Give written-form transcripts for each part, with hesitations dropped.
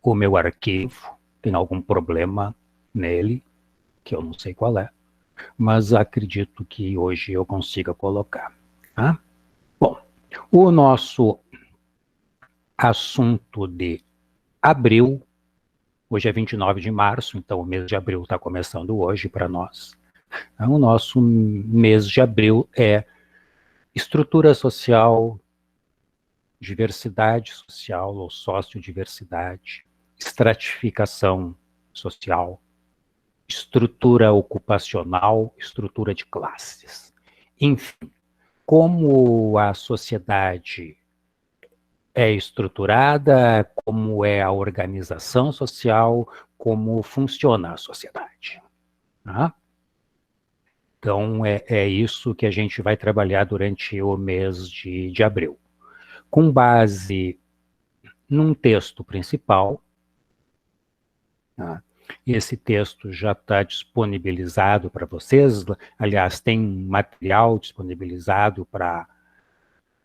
o meu arquivo, tem algum problema nele, que eu não sei qual é, mas acredito que hoje eu consiga colocar. Tá? Bom, o nosso assunto de abril, hoje é 29 de março, então o mês de abril está começando hoje para nós. Então, o nosso mês de abril é estrutura social, diversidade social ou sociodiversidade, estratificação social, estrutura ocupacional, estrutura de classes. Enfim, como a sociedade é estruturada, como é a organização social, como funciona a sociedade. Tá? Então, é isso que a gente vai trabalhar durante o mês de abril. Com base num texto principal, tá? Esse texto já está disponibilizado para vocês, aliás, tem material disponibilizado para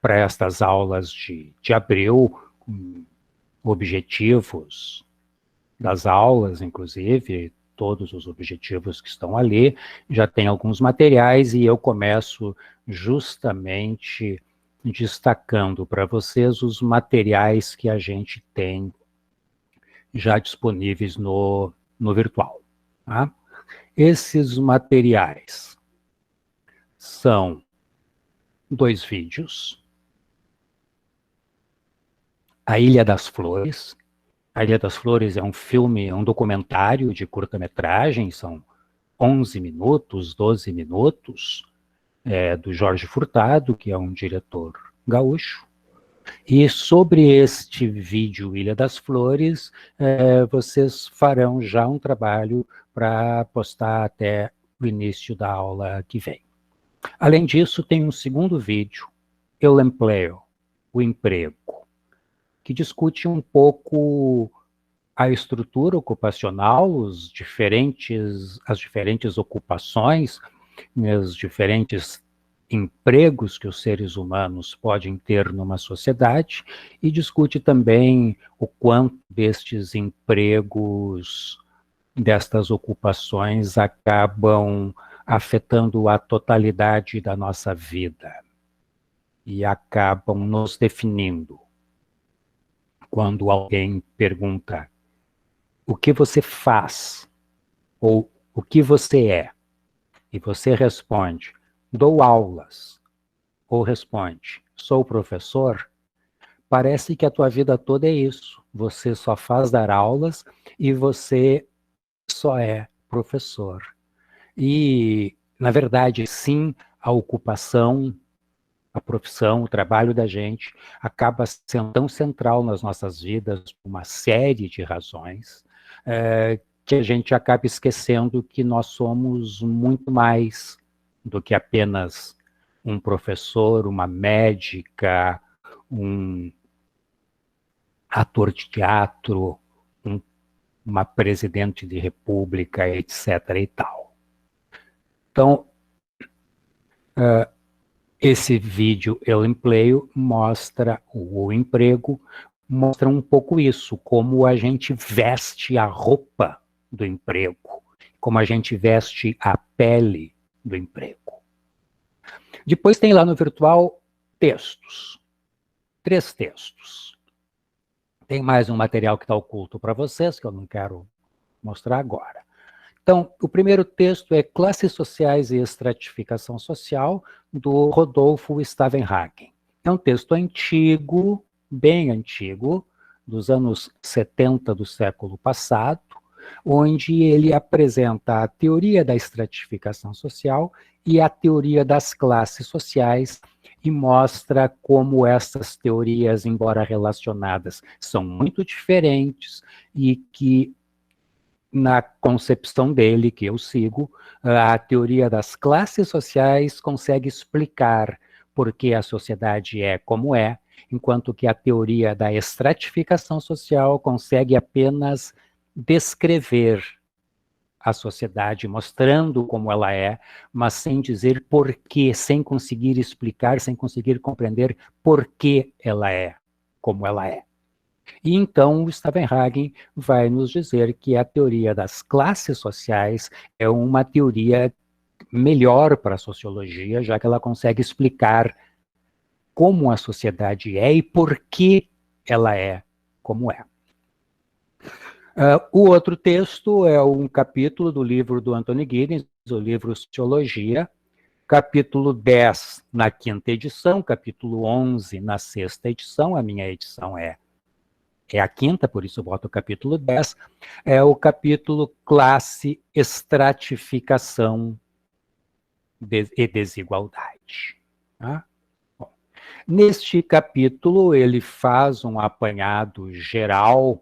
estas aulas de abril, objetivos das aulas, inclusive, todos os objetivos que estão ali, já tem alguns materiais e eu começo justamente destacando para vocês os materiais que a gente tem já disponíveis no virtual. Tá? Esses materiais são 2 vídeos, A Ilha das Flores. A Ilha das Flores é um filme, um documentário de curta-metragem, são 11 minutos, 12 minutos, do Jorge Furtado, que é um diretor gaúcho. E sobre este vídeo Ilha das Flores, vocês farão já um trabalho para postar até o início da aula que vem. Além disso, tem um segundo vídeo, Eu Empleo, o emprego, que discute um pouco a estrutura ocupacional, as diferentes ocupações, os diferentes empregos que os seres humanos podem ter numa sociedade, e discute também o quanto destes empregos, destas ocupações, acabam afetando a totalidade da nossa vida e acabam nos definindo. Quando alguém pergunta o que você faz ou o que você é, e você responde, dou aulas, ou responde, sou professor, parece que a tua vida toda é isso. Você só faz dar aulas e você só é professor. E, na verdade, sim, a ocupação, a profissão, o trabalho da gente acaba sendo tão central nas nossas vidas por uma série de razões, que a gente acaba esquecendo que nós somos muito mais do que apenas um professor, uma médica, um ator de teatro, uma presidente de república, etc. e tal. Então, esse vídeo Eu Empleo mostra o emprego, mostra um pouco isso, como a gente veste a roupa do emprego, como a gente veste a pele do emprego. Depois tem lá no virtual textos, 3 textos. Tem mais um material que está oculto para vocês, que eu não quero mostrar agora. Então, o primeiro texto é Classes Sociais e Estratificação Social, do Rodolfo Stavenhagen. É um texto antigo, bem antigo, dos anos 70 do século passado, onde ele apresenta a teoria da estratificação social e a teoria das classes sociais e mostra como essas teorias, embora relacionadas, são muito diferentes e que, na concepção dele, que eu sigo, a teoria das classes sociais consegue explicar por que a sociedade é como é, enquanto que a teoria da estratificação social consegue apenas descrever a sociedade, mostrando como ela é, mas sem dizer por quê, sem conseguir explicar, sem conseguir compreender por que ela é como ela é. E então o Stavenhagen vai nos dizer que a teoria das classes sociais é uma teoria melhor para a sociologia, já que ela consegue explicar como a sociedade é e por que ela é como é. O outro texto é um capítulo do livro do Anthony Giddens, o livro Sociologia, capítulo 10 na quinta edição, capítulo 11 na sexta edição, a minha edição é a quinta, por isso eu boto o capítulo 10, é o capítulo Classe, Estratificação e Desigualdade. Tá? Bom, neste capítulo, ele faz um apanhado geral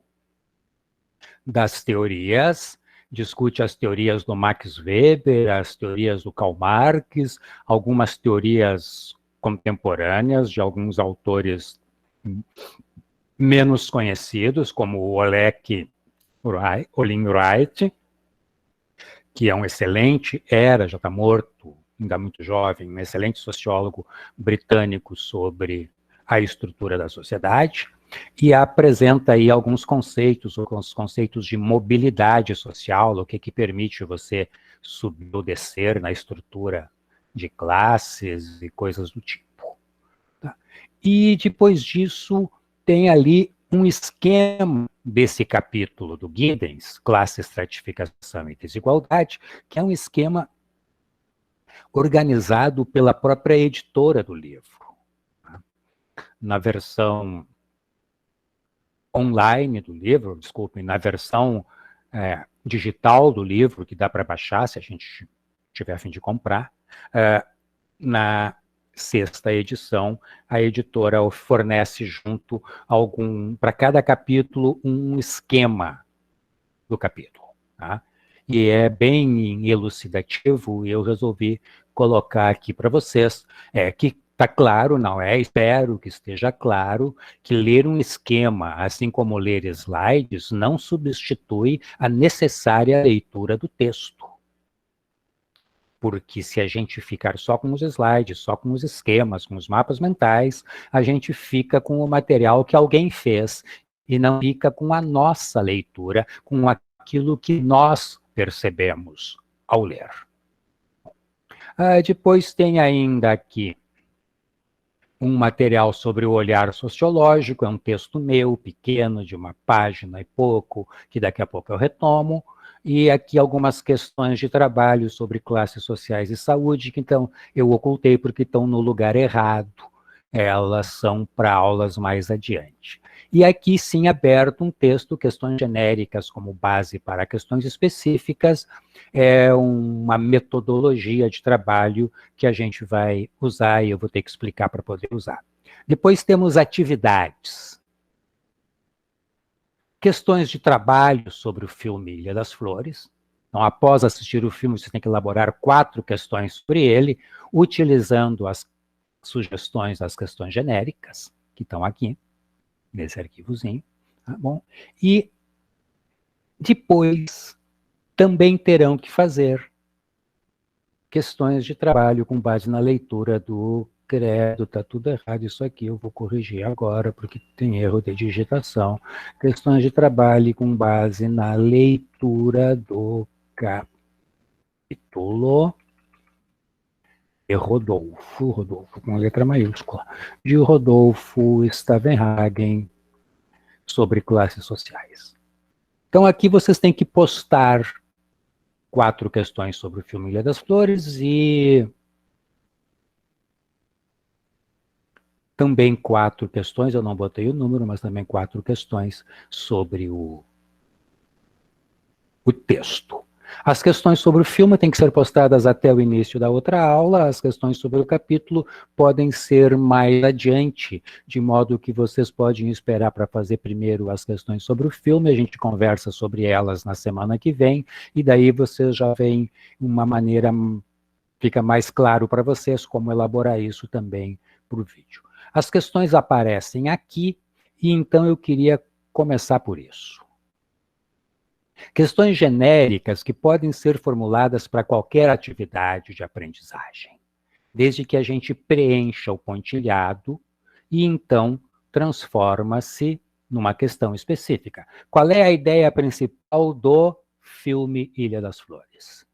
das teorias, discute as teorias do Max Weber, as teorias do Karl Marx, algumas teorias contemporâneas de alguns autores menos conhecidos, como o Oleg Wright, que é um excelente, já está morto, ainda muito jovem, um excelente sociólogo britânico sobre a estrutura da sociedade, e apresenta aí alguns conceitos de mobilidade social, o que permite você subir ou descer na estrutura de classes e coisas do tipo. Tá? E depois disso, tem ali um esquema desse capítulo do Giddens, Classe, Estratificação e Desigualdade, que é um esquema organizado pela própria editora do livro. Na versão online do livro, desculpem, na versão digital do livro, que dá para baixar, se a gente tiver a fim de comprar, na sexta edição, a editora fornece junto para cada capítulo um esquema do capítulo. Tá? E é bem elucidativo, e eu resolvi colocar aqui para vocês, que está claro, não é? Espero que esteja claro que ler um esquema, assim como ler slides, não substitui a necessária leitura do texto. Porque se a gente ficar só com os slides, só com os esquemas, com os mapas mentais, a gente fica com o material que alguém fez e não fica com a nossa leitura, com aquilo que nós percebemos ao ler. Depois tem ainda aqui um material sobre o olhar sociológico, é um texto meu, pequeno, de uma página e pouco, que daqui a pouco eu retomo, e aqui algumas questões de trabalho sobre classes sociais e saúde, que então eu ocultei porque estão no lugar errado, elas são para aulas mais adiante. E aqui sim aberto um texto, questões genéricas como base para questões específicas, é uma metodologia de trabalho que a gente vai usar e eu vou ter que explicar para poder usar. Depois temos atividades. Questões de trabalho sobre o filme Ilha das Flores. Então, após assistir o filme, você tem que elaborar 4 questões sobre ele, utilizando as sugestões das questões genéricas, que estão aqui, nesse arquivozinho. Tá bom? E depois também terão que fazer questões de trabalho com base na leitura do credo, está tudo errado isso aqui, eu vou corrigir agora, porque tem erro de digitação. Questões de trabalho com base na leitura do capítulo de Rodolfo com letra maiúscula, de Rodolfo Stavenhagen, sobre classes sociais. Então aqui vocês têm que postar 4 questões sobre o filme Ilha das Flores e também 4 questões, eu não botei o número, mas também 4 questões sobre o texto. As questões sobre o filme têm que ser postadas até o início da outra aula, as questões sobre o capítulo podem ser mais adiante, de modo que vocês podem esperar para fazer primeiro as questões sobre o filme, a gente conversa sobre elas na semana que vem, e daí vocês já veem uma maneira, fica mais claro para vocês como elaborar isso também para o vídeo. As questões aparecem aqui, e então eu queria começar por isso. Questões genéricas que podem ser formuladas para qualquer atividade de aprendizagem, desde que a gente preencha o pontilhado e então transforma-se numa questão específica. Qual é a ideia principal do filme Ilha das Flores?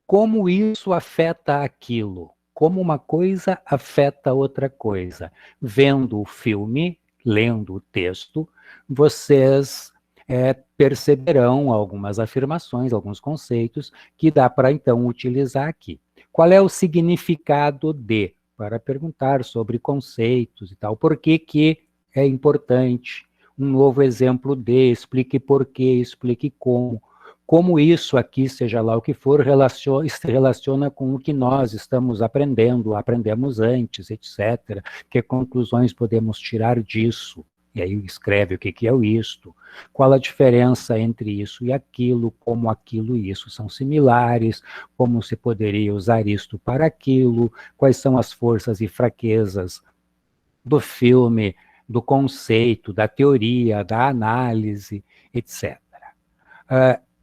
Como isso afeta aquilo? Como uma coisa afeta outra coisa? Vendo o filme, lendo o texto, vocês perceberão algumas afirmações, alguns conceitos que dá para, então, utilizar aqui. Qual é o significado de? Para perguntar sobre conceitos e tal. Por que que é importante? Um novo exemplo de, explique por quê, explique como. Como isso aqui, seja lá o que for, se relaciona com o que nós estamos aprendendo, aprendemos antes, etc. Que conclusões podemos tirar disso? E aí escreve o que é o isto, qual a diferença entre isso e aquilo, como aquilo e isso são similares, como se poderia usar isto para aquilo, quais são as forças e fraquezas do filme, do conceito, da teoria, da análise, etc.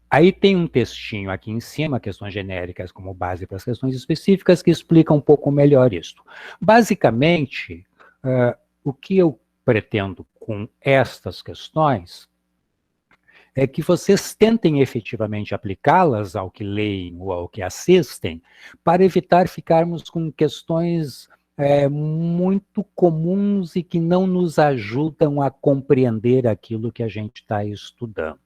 Aí tem um textinho aqui em cima, questões genéricas como base para as questões específicas, que explica um pouco melhor isso. Basicamente, o que eu pretendo com estas questões é que vocês tentem efetivamente aplicá-las ao que leem ou ao que assistem, para evitar ficarmos com questões muito comuns e que não nos ajudam a compreender aquilo que a gente está estudando.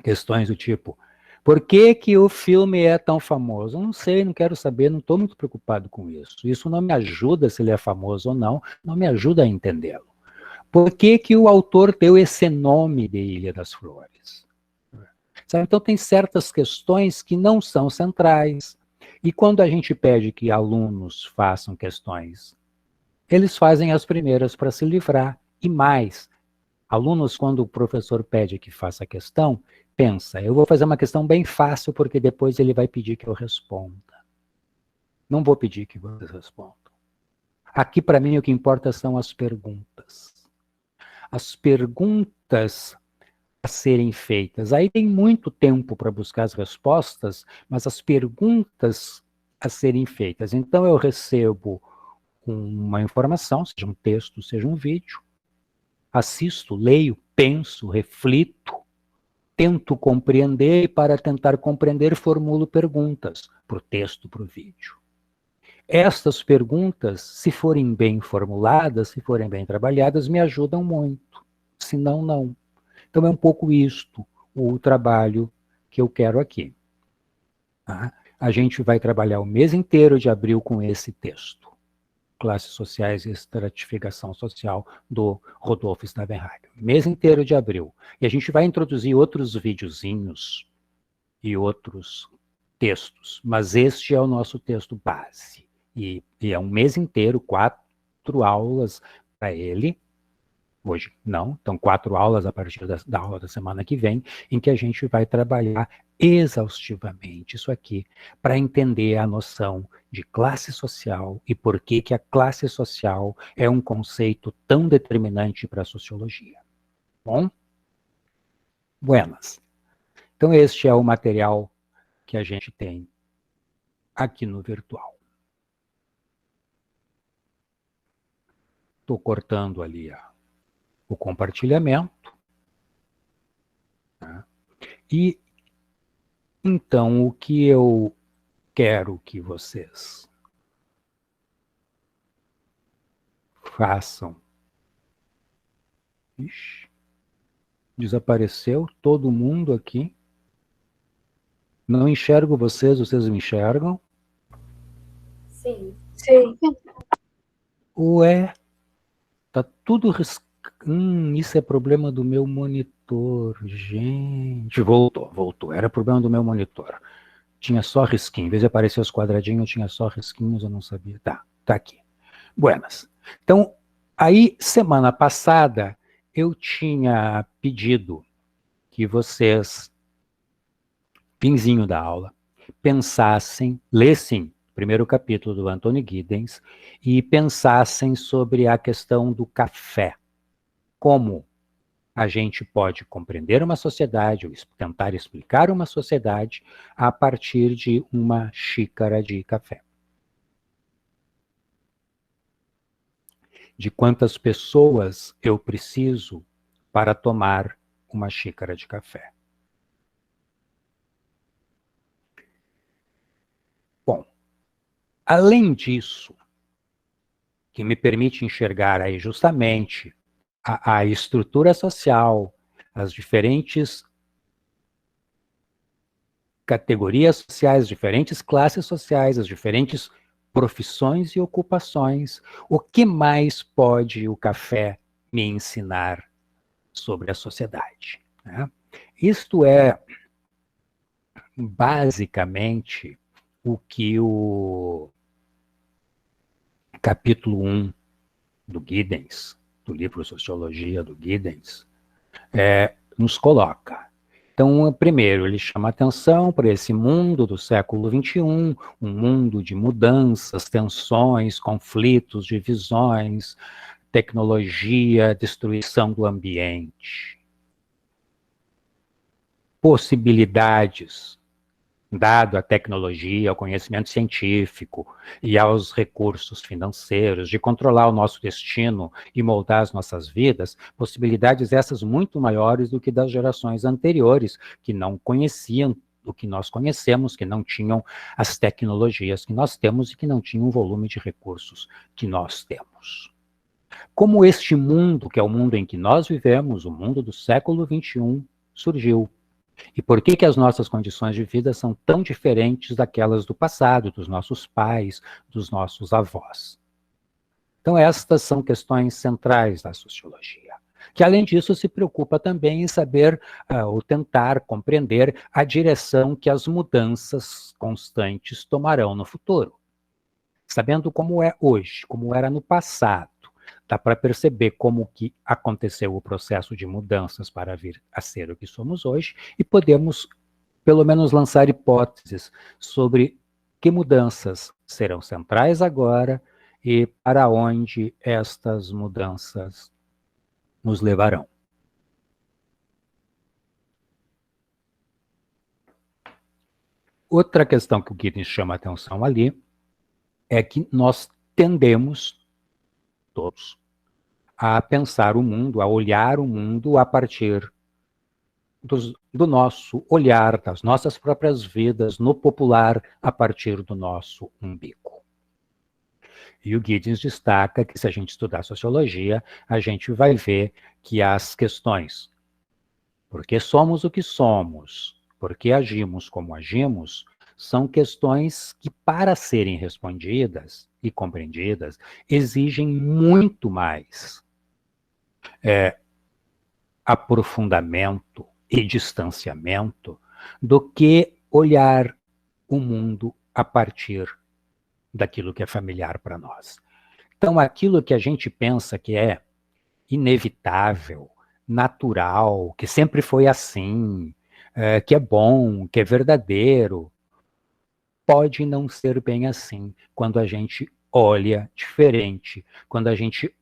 Questões do tipo, por que que o filme é tão famoso? Eu não sei, não quero saber, não estou muito preocupado com isso. Isso não me ajuda se ele é famoso ou não, não me ajuda a entendê-lo. Por que que o autor deu esse nome de Ilha das Flores? Sabe? Então tem certas questões que não são centrais, e quando a gente pede que alunos façam questões, eles fazem as primeiras para se livrar, e mais, alunos, quando o professor pede que faça a questão, pensa, eu vou fazer uma questão bem fácil, porque depois ele vai pedir que eu responda. Não vou pedir que vocês respondam. Aqui, para mim, o que importa são as perguntas. As perguntas a serem feitas. Aí tem muito tempo para buscar as respostas, mas as perguntas a serem feitas. Então, eu recebo uma informação, seja um texto, seja um vídeo, assisto, leio, penso, reflito, tento compreender e, para tentar compreender, formulo perguntas para o texto, para o vídeo. Estas perguntas, se forem bem formuladas, se forem bem trabalhadas, me ajudam muito. Se não, não. Então é um pouco isto o trabalho que eu quero aqui. Tá? A gente vai trabalhar o mês inteiro de abril com esse texto. Classes Sociais e Estratificação Social, do Rodolfo Stavenhagen. Mês inteiro de abril. E a gente vai introduzir outros videozinhos e outros textos, mas este é o nosso texto base. E é um mês inteiro, 4 aulas para ele. Hoje não, então 4 aulas a partir da aula da semana que vem, em que a gente vai trabalhar exaustivamente isso aqui, para entender a noção de classe social e por que que a classe social é um conceito tão determinante para a sociologia. Bom? Buenas. Então este é o material que a gente tem aqui no virtual. Estou cortando ali o compartilhamento. Tá? E então o que eu quero que vocês façam. Ixi, desapareceu todo mundo aqui. Não enxergo vocês, vocês me enxergam? Sim. Sim. Ué, tá tudo isso é problema do meu monitor, gente. Voltou. Era problema do meu monitor. Tinha só risquinho. Em vez de aparecer os quadradinhos, tinha só risquinhos, eu não sabia. Tá aqui. Buenas. Então, aí, semana passada, eu tinha pedido que vocês, finzinho da aula, pensassem, lessem o primeiro capítulo do Anthony Giddens e pensassem sobre a questão do café. Como a gente pode compreender uma sociedade, ou tentar explicar uma sociedade a partir de uma xícara de café. de quantas pessoas eu preciso para tomar uma xícara de café. Bom, além disso, que me permite enxergar aí justamente a estrutura social, as diferentes categorias sociais, diferentes classes sociais, as diferentes profissões e ocupações. O que mais pode o café me ensinar sobre a sociedade, né? Isto é basicamente o que o capítulo 1 do Giddens, do livro Sociologia do Giddens, nos coloca. Então, primeiro, ele chama atenção para esse mundo do século XXI, um mundo de mudanças, tensões, conflitos, divisões, tecnologia, destruição do ambiente. Possibilidades, dado a tecnologia, ao conhecimento científico e aos recursos financeiros, de controlar o nosso destino e moldar as nossas vidas, possibilidades essas muito maiores do que das gerações anteriores, que não conheciam o que nós conhecemos, que não tinham as tecnologias que nós temos e que não tinham o volume de recursos que nós temos. Como este mundo, que é o mundo em que nós vivemos, o mundo do século XXI, surgiu? E por que as nossas condições de vida são tão diferentes daquelas do passado, dos nossos pais, dos nossos avós? Então, estas são questões centrais da sociologia, que, além disso, se preocupa também em saber ou tentar compreender a direção que as mudanças constantes tomarão no futuro. Sabendo como é hoje, como era no passado, dá para perceber como que aconteceu o processo de mudanças para vir a ser o que somos hoje, e podemos, pelo menos, lançar hipóteses sobre que mudanças serão centrais agora e para onde estas mudanças nos levarão. Outra questão que o Giddens chama a atenção ali é que nós tendemos, todos, a pensar o mundo, a olhar o mundo a partir do nosso olhar, das nossas próprias vidas, no popular, a partir do nosso umbigo. E o Giddens destaca que, se a gente estudar sociologia, a gente vai ver que as questões por que somos o que somos, por que agimos como agimos, são questões que, para serem respondidas e compreendidas, exigem muito mais aprofundamento e distanciamento do que olhar o mundo a partir daquilo que é familiar para nós. Então, aquilo que a gente pensa que é inevitável, natural, que sempre foi assim, que é bom, que é verdadeiro, pode não ser bem assim quando a gente olha diferente, quando a gente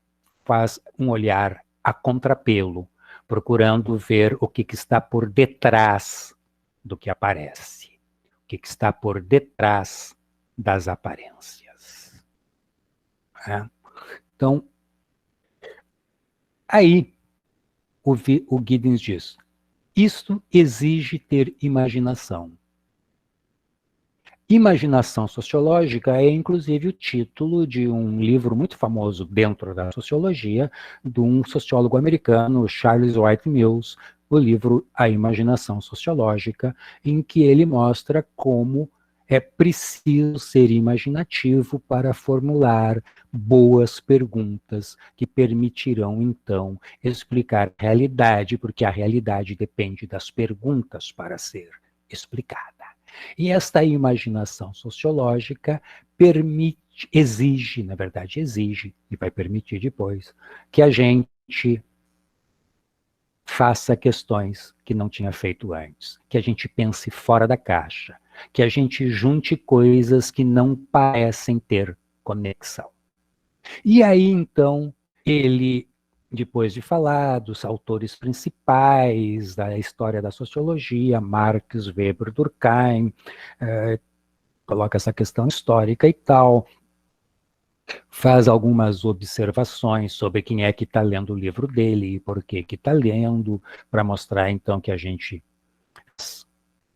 faz um olhar a contrapelo, procurando ver o que está por detrás do que aparece, o que está por detrás das aparências. Então, aí o Giddens diz, isto exige ter imaginação. Imaginação sociológica é, inclusive, o título de um livro muito famoso dentro da sociologia, de um sociólogo americano, Charles White Mills, o livro A Imaginação Sociológica, em que ele mostra como é preciso ser imaginativo para formular boas perguntas que permitirão, então, explicar a realidade, porque a realidade depende das perguntas para ser explicada. E esta imaginação sociológica exige, e vai permitir depois, que a gente faça questões que não tinha feito antes, que a gente pense fora da caixa, que a gente junte coisas que não parecem ter conexão. E aí, então, ele, depois de falar dos autores principais da história da sociologia, Marx, Weber, Durkheim, coloca essa questão histórica e tal, faz algumas observações sobre quem é que está lendo o livro dele e por que está lendo, para mostrar, então, que a gente faz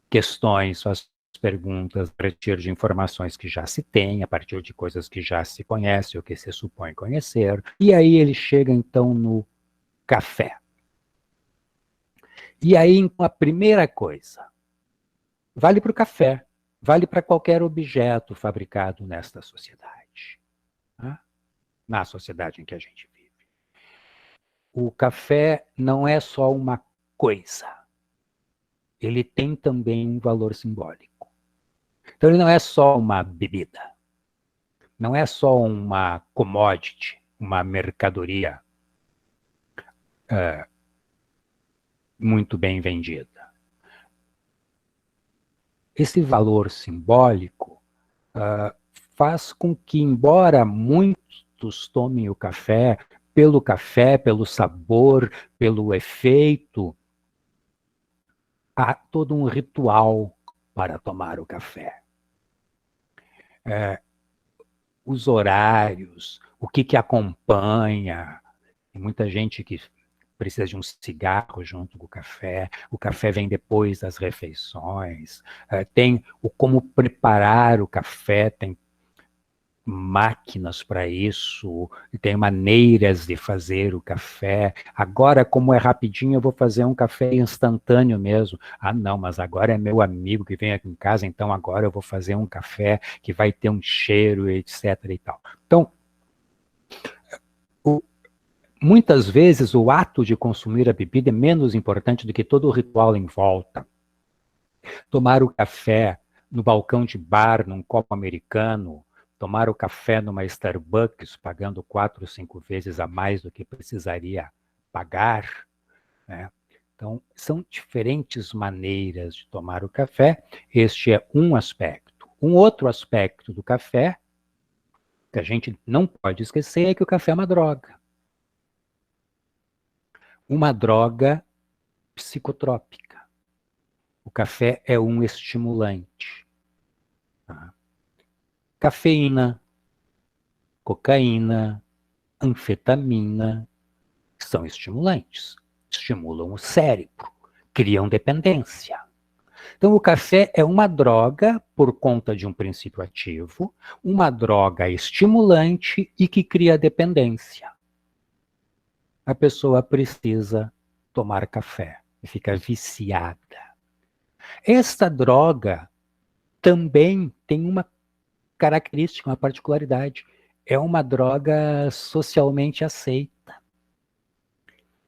questões, faz perguntas a partir de informações que já se tem, a partir de coisas que já se conhece ou que se supõe conhecer. E aí ele chega, então, no café. E aí, então, a primeira coisa, vale para o café, vale para qualquer objeto fabricado nesta sociedade, né? Na sociedade em que a gente vive. O café não é só uma coisa, ele tem também um valor simbólico. Então ele não é só uma bebida, não é só uma commodity, uma mercadoria muito bem vendida. Esse valor simbólico faz com que, embora muitos tomem o café, pelo sabor, pelo efeito, há todo um ritual para tomar o café. Os horários, o que acompanha. Tem muita gente que precisa de um cigarro junto com o café vem depois das refeições, tem o como preparar o café, tem máquinas para isso, tem maneiras de fazer o café. Agora, como é rapidinho, eu vou fazer um café instantâneo mesmo. Ah, não, mas agora é meu amigo que vem aqui em casa, então agora eu vou fazer um café que vai ter um cheiro, etc. e tal. Então, muitas vezes o ato de consumir a bebida é menos importante do que todo o ritual em volta. Tomar o café no balcão de bar, num copo americano, tomar o café numa Starbucks, pagando 4 ou 5 vezes a mais do que precisaria pagar, né? Então, são diferentes maneiras de tomar o café. Este é um aspecto. Um outro aspecto do café, que a gente não pode esquecer, é que o café é uma droga. Uma droga psicotrópica. O café é um estimulante. Tá? Cafeína, cocaína, anfetamina são estimulantes. Estimulam o cérebro, criam dependência. Então, o café é uma droga por conta de um princípio ativo, uma droga estimulante e que cria dependência. A pessoa precisa tomar café e fica viciada. Esta droga também tem uma característica, uma particularidade. É uma droga socialmente aceita.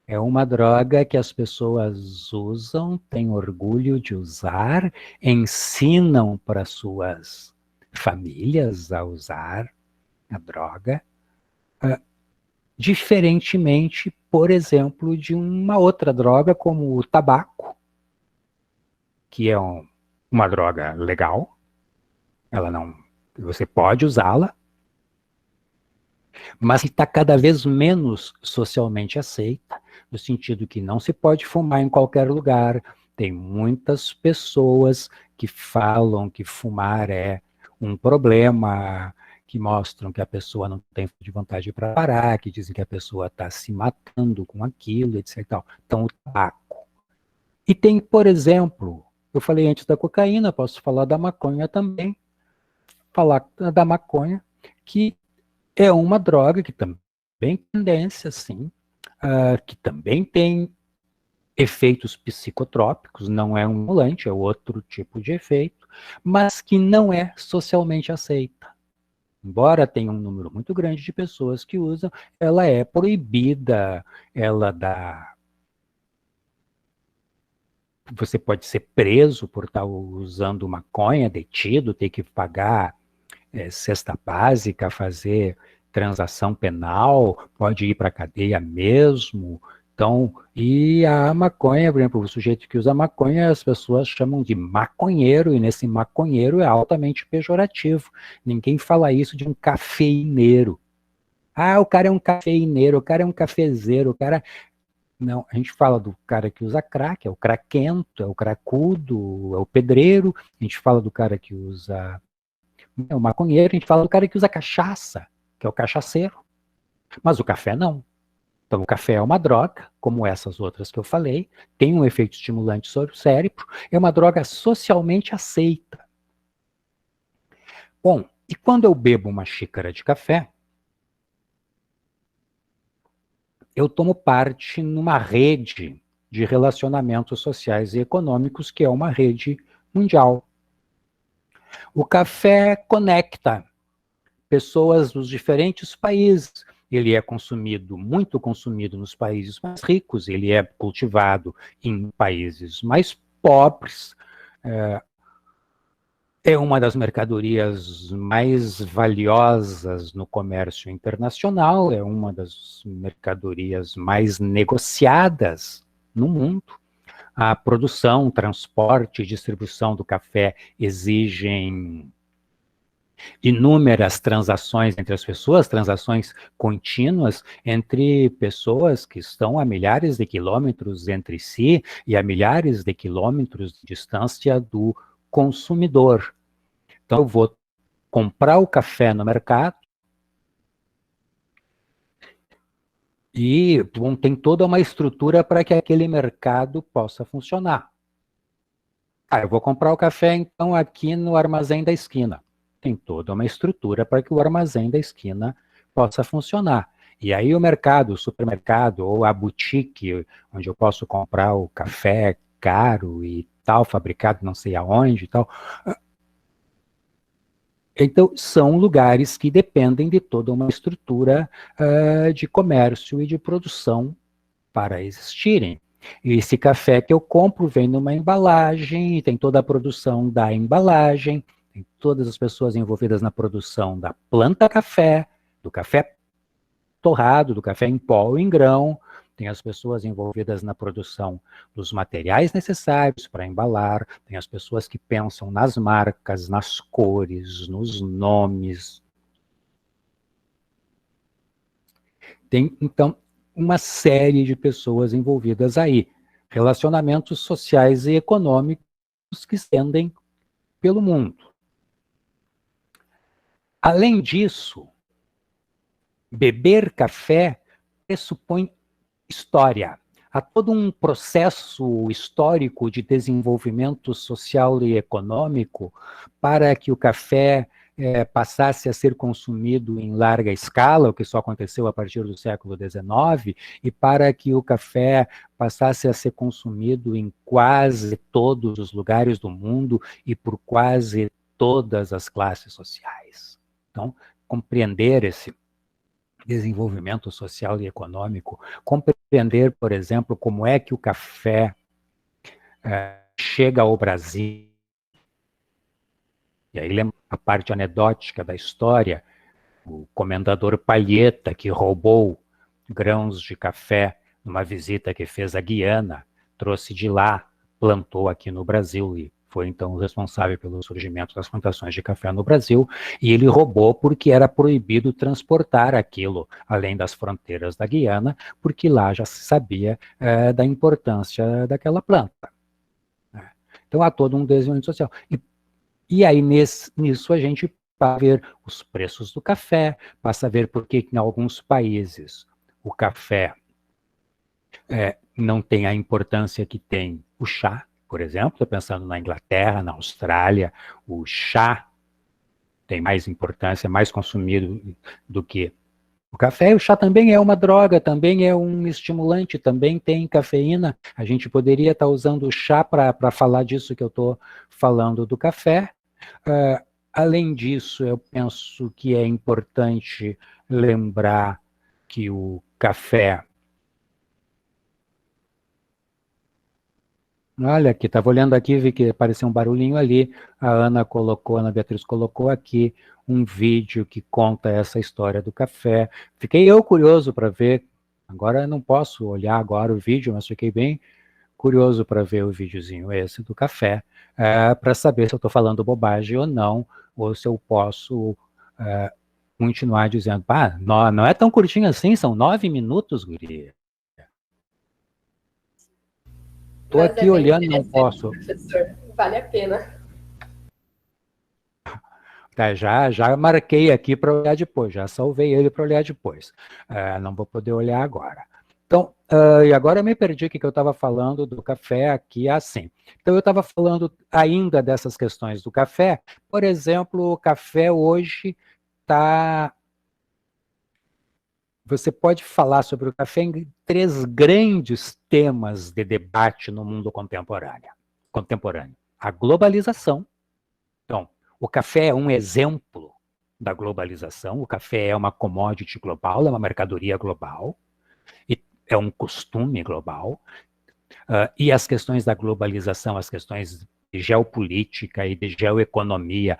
É uma droga que as pessoas usam, têm orgulho de usar, ensinam para suas famílias a usar a droga, diferentemente, por exemplo, de uma outra droga como o tabaco, que é uma droga legal, ela não, você pode usá-la, mas que está cada vez menos socialmente aceita, no sentido que não se pode fumar em qualquer lugar. Tem muitas pessoas que falam que fumar é um problema, que mostram que a pessoa não tem de vontade para parar, que dizem que a pessoa está se matando com aquilo, etc. Então, o tabaco. E tem, por exemplo, eu falei antes da cocaína, posso falar da maconha também, falar da maconha, que é uma droga que também tem tendência, sim, que também tem efeitos psicotrópicos, não é um estimulante, é outro tipo de efeito, mas que não é socialmente aceita. Embora tenha um número muito grande de pessoas que usam, ela é proibida, ela dá... Você pode ser preso por estar usando maconha, detido, ter que pagar cesta básica, fazer transação penal, pode ir para a cadeia mesmo. Então, e a maconha, por exemplo, o sujeito que usa maconha, as pessoas chamam de maconheiro, e nesse maconheiro é altamente pejorativo. Ninguém fala isso de um cafeineiro. Ah, o cara é um cafeineiro, o cara é um cafezeiro, o cara... Não, a gente fala do cara que usa crack, é o craquento, é o cracudo, é o pedreiro. A gente fala do cara que usa... é o maconheiro, a gente fala do cara que usa cachaça. que é o cachaceiro. Mas o café não. Então, o café é uma droga, como essas outras que eu falei, tem um efeito estimulante sobre o cérebro, é uma droga socialmente aceita. Bom, e quando eu bebo uma xícara de café, eu tomo parte numa rede de relacionamentos sociais e econômicos, que é uma rede mundial. O café conecta pessoas dos diferentes países. Ele é consumido, muito consumido nos países mais ricos, ele é cultivado em países mais pobres, é uma das mercadorias mais valiosas no comércio internacional, é uma das mercadorias mais negociadas no mundo. A produção, transporte e distribuição do café exigem inúmeras transações entre as pessoas, transações contínuas entre pessoas que estão a milhares de quilômetros entre si e a milhares de quilômetros de distância do consumidor. Então, eu vou comprar o café no mercado e tem toda uma estrutura para que aquele mercado possa funcionar. Eu vou comprar o café, então, aqui no armazém da esquina. Tem toda uma estrutura para que o armazém da esquina possa funcionar. E aí o mercado, o supermercado ou a boutique, onde eu posso comprar o café caro e tal, fabricado não sei aonde e tal. Então, são lugares que dependem de toda uma estrutura de comércio e de produção para existirem. E esse café que eu compro vem numa embalagem, tem toda a produção da embalagem, tem todas as pessoas envolvidas na produção da planta café, do café torrado, do café em pó ou em grão, tem as pessoas envolvidas na produção dos materiais necessários para embalar, tem as pessoas que pensam nas marcas, nas cores, nos nomes. Tem, então, uma série de pessoas envolvidas aí. Relacionamentos sociais e econômicos que se estendem pelo mundo. Além disso, beber café pressupõe história. Há todo um processo histórico de desenvolvimento social e econômico para que o café passasse a ser consumido em larga escala, o que só aconteceu a partir do século XIX, e para que o café passasse a ser consumido em quase todos os lugares do mundo e por quase todas as classes sociais. Então, compreender esse desenvolvimento social e econômico, compreender, por exemplo, como é que o café chega ao Brasil. E aí lembra a parte anedótica da história, o comendador Palheta, que roubou grãos de café numa visita que fez à Guiana, trouxe de lá, plantou aqui no Brasil e foi então responsável pelo surgimento das plantações de café no Brasil, e ele roubou porque era proibido transportar aquilo além das fronteiras da Guiana, porque lá já se sabia da importância daquela planta. Então há todo um desenvolvimento social. E aí nisso a gente passa a ver os preços do café, passa a ver por que em alguns países o café não tem a importância que tem o chá, por exemplo, estou pensando na Inglaterra, na Austrália, o chá tem mais importância, mais consumido do que o café. O chá também é uma droga, também é um estimulante, também tem cafeína. A gente poderia estar usando o chá para falar disso que eu estou falando do café. Além disso, eu penso que é importante lembrar que o café... Olha aqui, estava olhando aqui, vi que apareceu um barulhinho ali. A Ana Beatriz colocou aqui um vídeo que conta essa história do café. Fiquei eu curioso para ver. Agora eu não posso olhar agora o vídeo, mas fiquei bem curioso para ver o videozinho esse do café, para saber se eu estou falando bobagem ou não, ou se eu posso continuar dizendo, não é tão curtinho assim, são 9 minutos, guria. Estou aqui olhando, não posso. Professor, vale a pena. Tá, já marquei aqui para olhar depois, já salvei ele para olhar depois. Não vou poder olhar agora. Então, e agora eu me perdi o que eu estava falando do café aqui assim. Então, eu estava falando ainda dessas questões do café. Por exemplo, o café hoje está... Você pode falar sobre o café em 3 grandes temas de debate no mundo contemporâneo. A globalização. Então, o café é um exemplo da globalização. O café é uma commodity global, é uma mercadoria global, e é um costume global. E as questões da globalização, as questões de geopolítica e de geoeconomia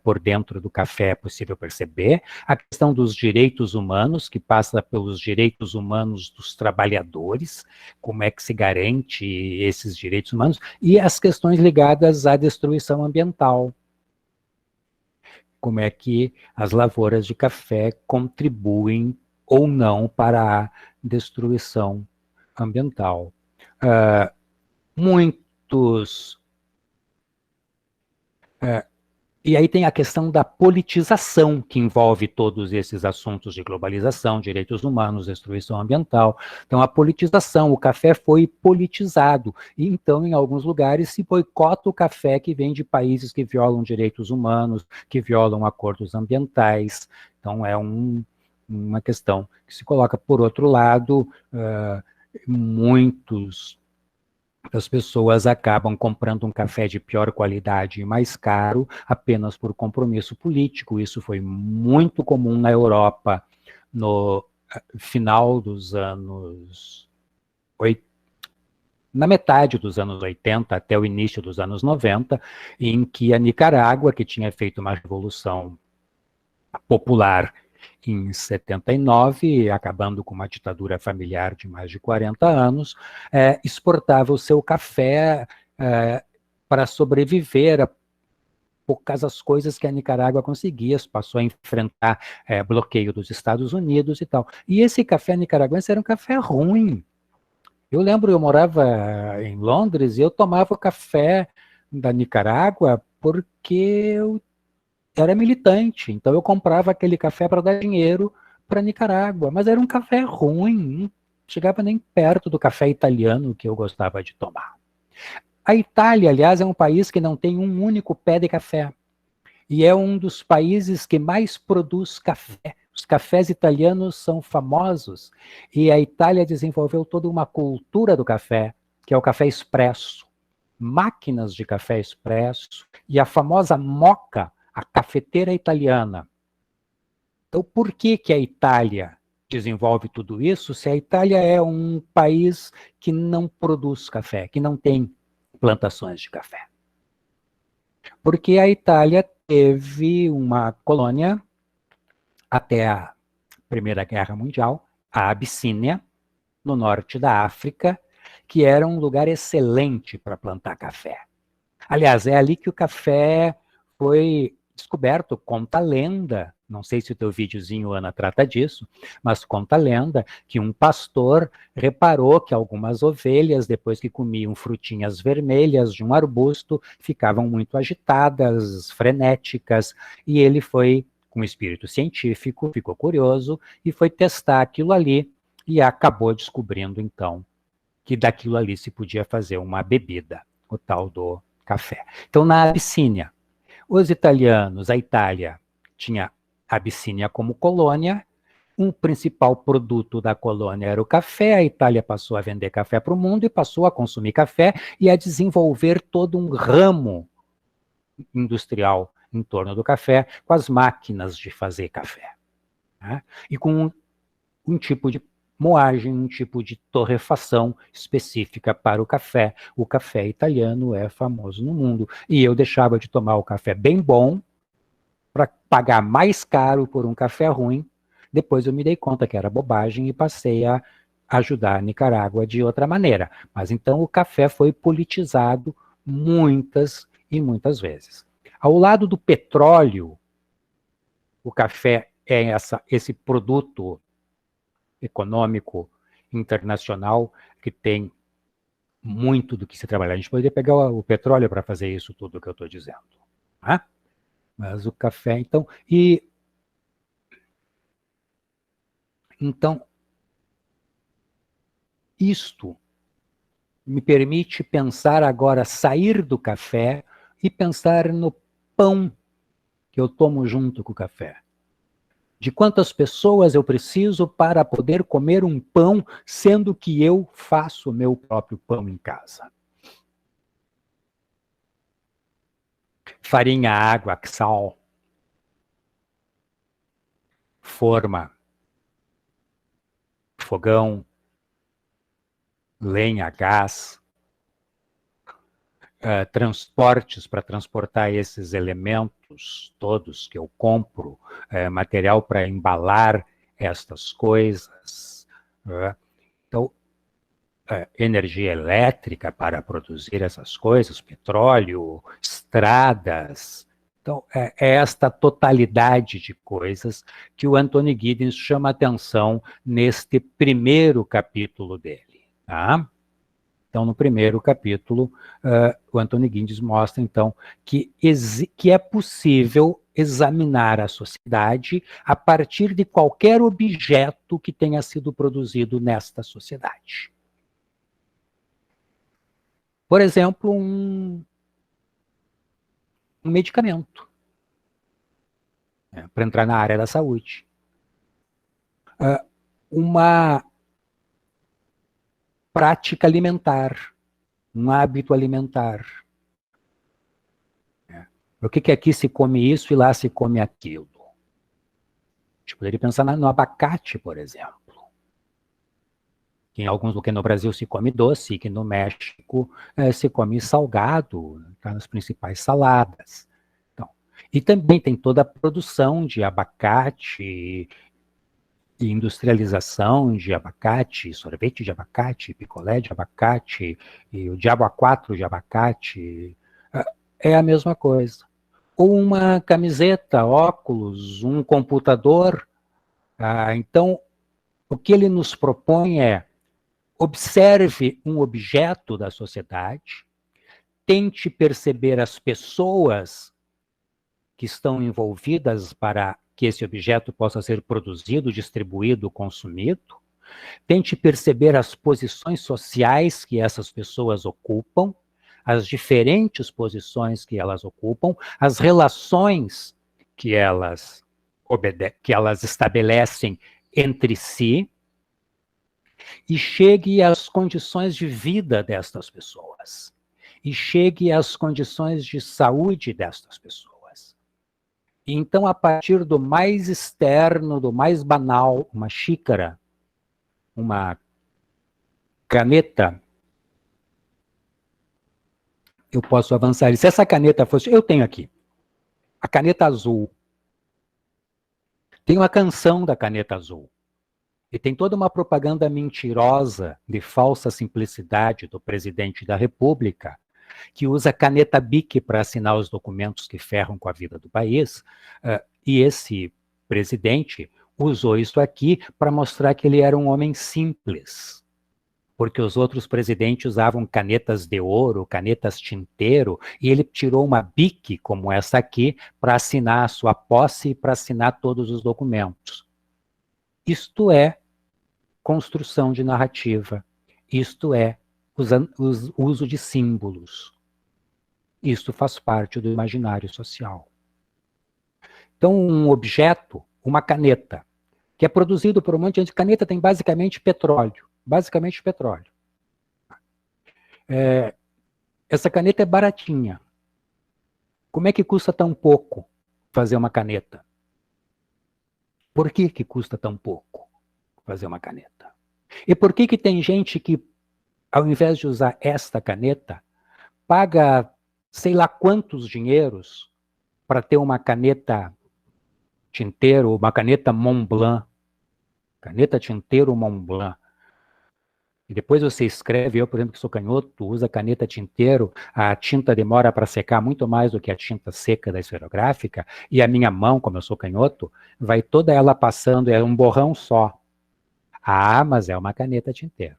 por dentro do café é possível perceber. A questão dos direitos humanos, que passa pelos direitos humanos dos trabalhadores, como é que se garante esses direitos humanos, e as questões ligadas à destruição ambiental. Como é que as lavouras de café contribuem ou não para a destruição ambiental. Muitos... E aí tem a questão da politização, que envolve todos esses assuntos de globalização, direitos humanos, destruição ambiental. Então, a politização, o café foi politizado. E então, em alguns lugares, se boicota o café que vem de países que violam direitos humanos, que violam acordos ambientais. Então, é uma questão que se coloca. Por outro lado, as pessoas acabam comprando um café de pior qualidade e mais caro apenas por compromisso político. Isso foi muito comum na Europa no final dos anos 80, na metade dos anos 80 até o início dos anos 90, em que a Nicarágua, que tinha feito uma revolução popular em 79, acabando com uma ditadura familiar de mais de 40 anos, exportava o seu café para sobreviver a poucas coisas que a Nicarágua conseguia, passou a enfrentar bloqueio dos Estados Unidos e tal. E esse café nicaragüense era um café ruim. Eu lembro, eu morava em Londres e eu tomava o café da Nicarágua porque eu era militante, então eu comprava aquele café para dar dinheiro para Nicarágua, mas era um café ruim, não chegava nem perto do café italiano que eu gostava de tomar. A Itália, aliás, é um país que não tem um único pé de café, e é um dos países que mais produz café. Os cafés italianos são famosos, e a Itália desenvolveu toda uma cultura do café, que é o café expresso, máquinas de café expresso, e a famosa moka, a cafeteira italiana. Então, por que a Itália desenvolve tudo isso se a Itália é um país que não produz café, que não tem plantações de café? Porque a Itália teve uma colônia até a Primeira Guerra Mundial, a Abissínia, no norte da África, que era um lugar excelente para plantar café. Aliás, é ali que o café foi descoberto. Conta a lenda, não sei se o teu videozinho, Ana, trata disso, mas conta a lenda que um pastor reparou que algumas ovelhas, depois que comiam frutinhas vermelhas de um arbusto, ficavam muito agitadas, frenéticas, e ele foi, com espírito científico, ficou curioso e foi testar aquilo ali e acabou descobrindo, então, que daquilo ali se podia fazer uma bebida, o tal do café. Então, na Abissínia, os italianos, a Itália, tinha a Abissínia como colônia, um principal produto da colônia era o café, a Itália passou a vender café para o mundo e passou a consumir café e a desenvolver todo um ramo industrial em torno do café, com as máquinas de fazer café. Né? E com um tipo de moagem, um tipo de torrefação específica para o café. O café italiano é famoso no mundo. E eu deixava de tomar o café bem bom para pagar mais caro por um café ruim. Depois eu me dei conta que era bobagem e passei a ajudar a Nicarágua de outra maneira. Mas então o café foi politizado muitas e muitas vezes. Ao lado do petróleo, o café é esse produto econômico internacional que tem muito do que se trabalhar. A gente poderia pegar o petróleo para fazer isso tudo que eu estou dizendo. Né? Mas o café, então, isto me permite pensar agora, sair do café e pensar no pão que eu tomo junto com o café. De quantas pessoas eu preciso para poder comer um pão, sendo que eu faço o meu próprio pão em casa. Farinha, água, sal, forma, fogão, lenha, gás, transportes para transportar esses elementos todos que eu compro, material para embalar estas coisas. Então, energia elétrica para produzir essas coisas, petróleo, estradas. Então, é esta totalidade de coisas que o Anthony Giddens chama atenção neste primeiro capítulo dele. Tá? Então, no primeiro capítulo, o Anthony Giddens mostra, então, que é possível examinar a sociedade a partir de qualquer objeto que tenha sido produzido nesta sociedade. Por exemplo, um medicamento, para entrar na área da saúde. Uma prática alimentar, um hábito alimentar. Por que aqui se come isso e lá se come aquilo? A gente poderia pensar no abacate, por exemplo. Que em alguns lugares no Brasil se come doce, e que no México se come salgado, tá nas principais saladas. Então, e também tem toda a produção de abacate, e industrialização de abacate, sorvete de abacate, picolé de abacate, e o diabo a quatro de abacate, é a mesma coisa. Ou uma camiseta, óculos, um computador. Então, o que ele nos propõe é: observe um objeto da sociedade, tente perceber as pessoas que estão envolvidas para que esse objeto possa ser produzido, distribuído, consumido. Tente perceber as posições sociais que essas pessoas ocupam, as diferentes posições que elas ocupam, as relações que elas estabelecem entre si, e chegue às condições de vida destas pessoas, e chegue às condições de saúde destas pessoas. Então, a partir do mais externo, do mais banal, uma xícara, uma caneta, eu posso avançar. E se essa caneta fosse... Eu tenho aqui a caneta azul. Tem uma canção da caneta azul. E tem toda uma propaganda mentirosa de falsa simplicidade do presidente da República, que usa caneta Bic para assinar os documentos que ferram com a vida do país, e esse presidente usou isso aqui para mostrar que ele era um homem simples, porque os outros presidentes usavam canetas de ouro, canetas tinteiro, e ele tirou uma Bic como essa aqui para assinar a sua posse e para assinar todos os documentos. Isto é construção de narrativa, isto é uso de símbolos. Isto faz parte do imaginário social. Então, um objeto, uma caneta, que é produzido por um monte de gente. Caneta tem basicamente petróleo. Basicamente petróleo. Essa caneta é baratinha. Como é que custa tão pouco fazer uma caneta? Por que custa tão pouco fazer uma caneta? E por que tem gente que, ao invés de usar esta caneta, paga sei lá quantos dinheiros para ter uma caneta tinteiro, uma caneta Montblanc, caneta tinteiro Montblanc. E depois você escreve, eu, por exemplo, que sou canhoto, usa caneta tinteiro, a tinta demora para secar muito mais do que a tinta seca da esferográfica, e a minha mão, como eu sou canhoto, vai toda ela passando, é um borrão só. Mas é uma caneta tinteiro.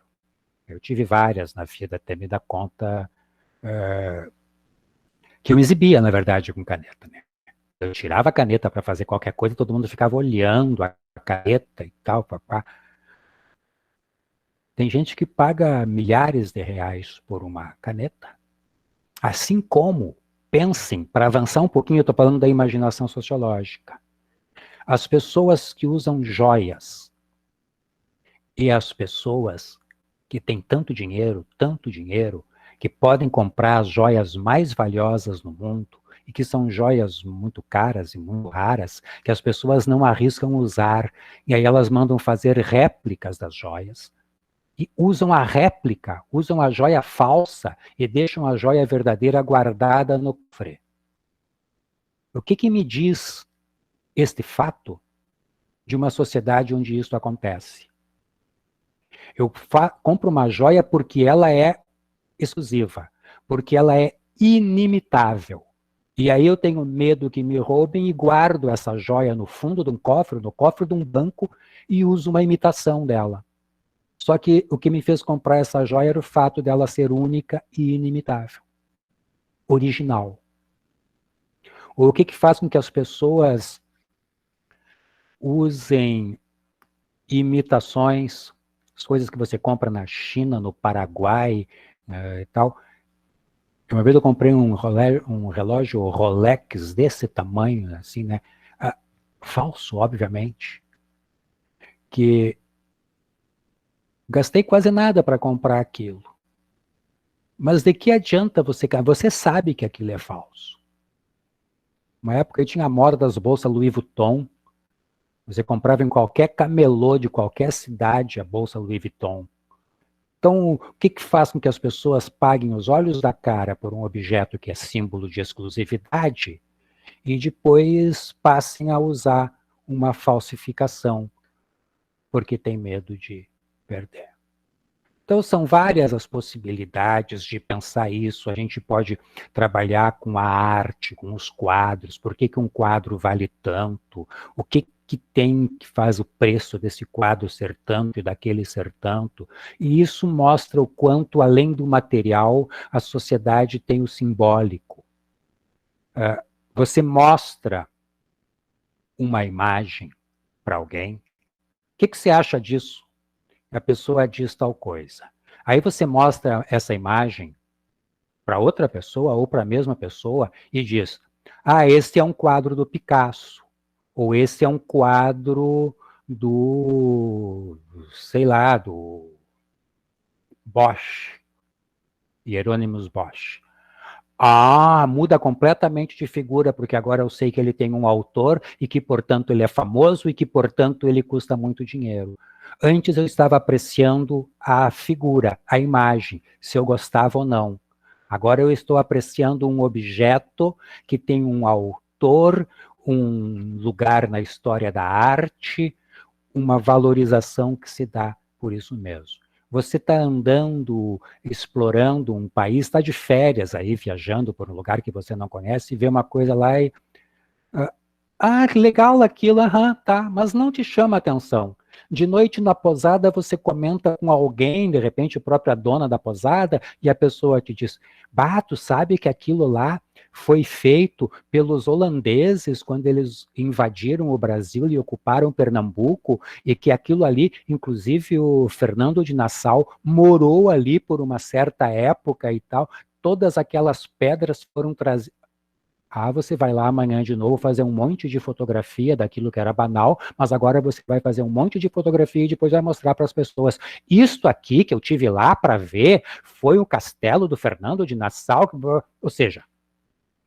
Eu tive várias na vida até me dar conta que eu exibia, na verdade, com caneta, né? Eu tirava a caneta para fazer qualquer coisa, todo mundo ficava olhando a caneta e tal, papá. Tem gente que paga milhares de reais por uma caneta. Assim como, pensem, para avançar um pouquinho, eu estou falando da imaginação sociológica. As pessoas que usam joias e as pessoas que têm tanto dinheiro, que podem comprar as joias mais valiosas no mundo, e que são joias muito caras e muito raras, que as pessoas não arriscam usar, e aí elas mandam fazer réplicas das joias, e usam a réplica, usam a joia falsa, e deixam a joia verdadeira guardada no cofre. O que me diz este fato de uma sociedade onde isso acontece? Eu compro uma joia porque ela é exclusiva, porque ela é inimitável. E aí eu tenho medo que me roubem e guardo essa joia no fundo de um cofre, no cofre de um banco, e uso uma imitação dela. Só que o que me fez comprar essa joia era o fato dela ser única e inimitável. Original. O que faz com que as pessoas usem imitações, as coisas que você compra na China, no Paraguai e tal. Uma vez eu comprei um relógio Rolex desse tamanho, assim, né? Falso, obviamente. Que gastei quase nada para comprar aquilo. Mas de que adianta você... Você sabe que aquilo é falso. Uma época eu tinha a moda das bolsas Louis Vuitton. Você comprava em qualquer camelô de qualquer cidade a bolsa Louis Vuitton. Então, o que faz com que as pessoas paguem os olhos da cara por um objeto que é símbolo de exclusividade e depois passem a usar uma falsificação porque tem medo de perder? Então, são várias as possibilidades de pensar isso. A gente pode trabalhar com a arte, com os quadros. Por que um quadro vale tanto? O que tem que faz o preço desse quadro ser tanto e daquele ser tanto? E isso mostra o quanto, além do material, a sociedade tem o simbólico. Você mostra uma imagem para alguém. O que você acha disso? A pessoa diz tal coisa. Aí você mostra essa imagem para outra pessoa ou para a mesma pessoa e diz: esse é um quadro do Picasso, ou esse é um quadro do, sei lá, do Bosch, Hieronymus Bosch. Muda completamente de figura, porque agora eu sei que ele tem um autor e que, portanto, ele é famoso e que, portanto, ele custa muito dinheiro. Antes eu estava apreciando a figura, a imagem, se eu gostava ou não. Agora eu estou apreciando um objeto que tem um autor, um lugar na história da arte, uma valorização que se dá por isso mesmo. Você está andando, explorando um país, está de férias aí, viajando por um lugar que você não conhece, e vê uma coisa lá e... que legal aquilo, tá, mas não te chama atenção. De noite na posada você comenta com alguém, de repente a própria dona da posada, e a pessoa te diz: tu sabe que aquilo lá foi feito pelos holandeses quando eles invadiram o Brasil e ocuparam Pernambuco, e que aquilo ali, inclusive o Fernando de Nassau morou ali por uma certa época e tal, todas aquelas pedras foram trazidas. Você vai lá amanhã de novo fazer um monte de fotografia daquilo que era banal, mas agora você vai fazer um monte de fotografia e depois vai mostrar para as pessoas: isto aqui que eu tive lá para ver foi o castelo do Fernando de Nassau. Ou seja,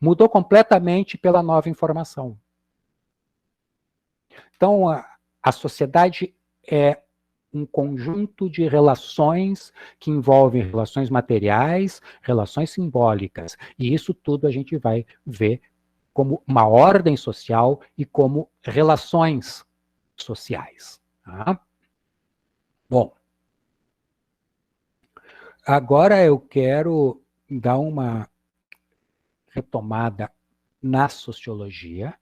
mudou completamente pela nova informação. Então, a sociedade é um conjunto de relações que envolvem relações materiais, relações simbólicas. E isso tudo a gente vai ver como uma ordem social e como relações sociais. Tá? Bom, agora eu quero dar uma retomada na sociologia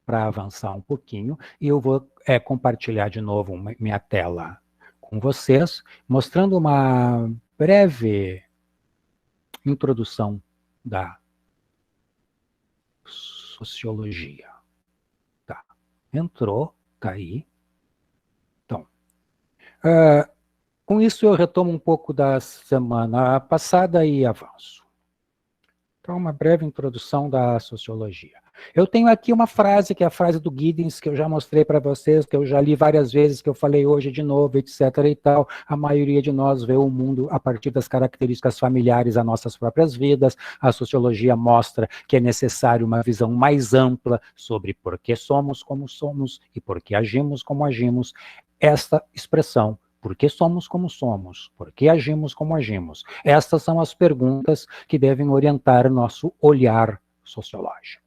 para avançar um pouquinho, e eu vou compartilhar de novo minha tela com vocês, mostrando uma breve introdução da sociologia. Entrou, tá aí. Então, com isso eu retomo um pouco da semana passada e avanço. Então, uma breve introdução da sociologia. Eu tenho aqui uma frase, que é a frase do Giddens, que eu já mostrei para vocês, que eu já li várias vezes, que eu falei hoje de novo, etc. e tal. A maioria de nós vê o mundo a partir das características familiares às nossas próprias vidas. A sociologia mostra que é necessário uma visão mais ampla sobre por que somos como somos e por que agimos como agimos. Esta expressão, por que somos como somos? Por que agimos como agimos? Estas são as perguntas que devem orientar nosso olhar sociológico.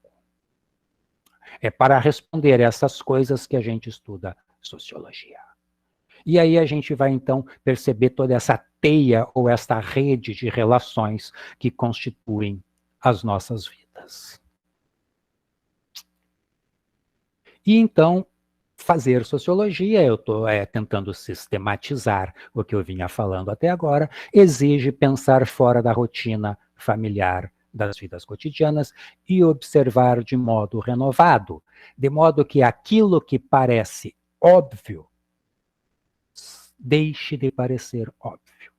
É para responder essas coisas que a gente estuda sociologia. E aí a gente vai, então, perceber toda essa teia ou esta rede de relações que constituem as nossas vidas. E, então, fazer sociologia, eu estou tentando sistematizar o que eu vinha falando até agora, exige pensar fora da rotina familiar das vidas cotidianas e observar de modo renovado, de modo que aquilo que parece óbvio deixe de parecer óbvio.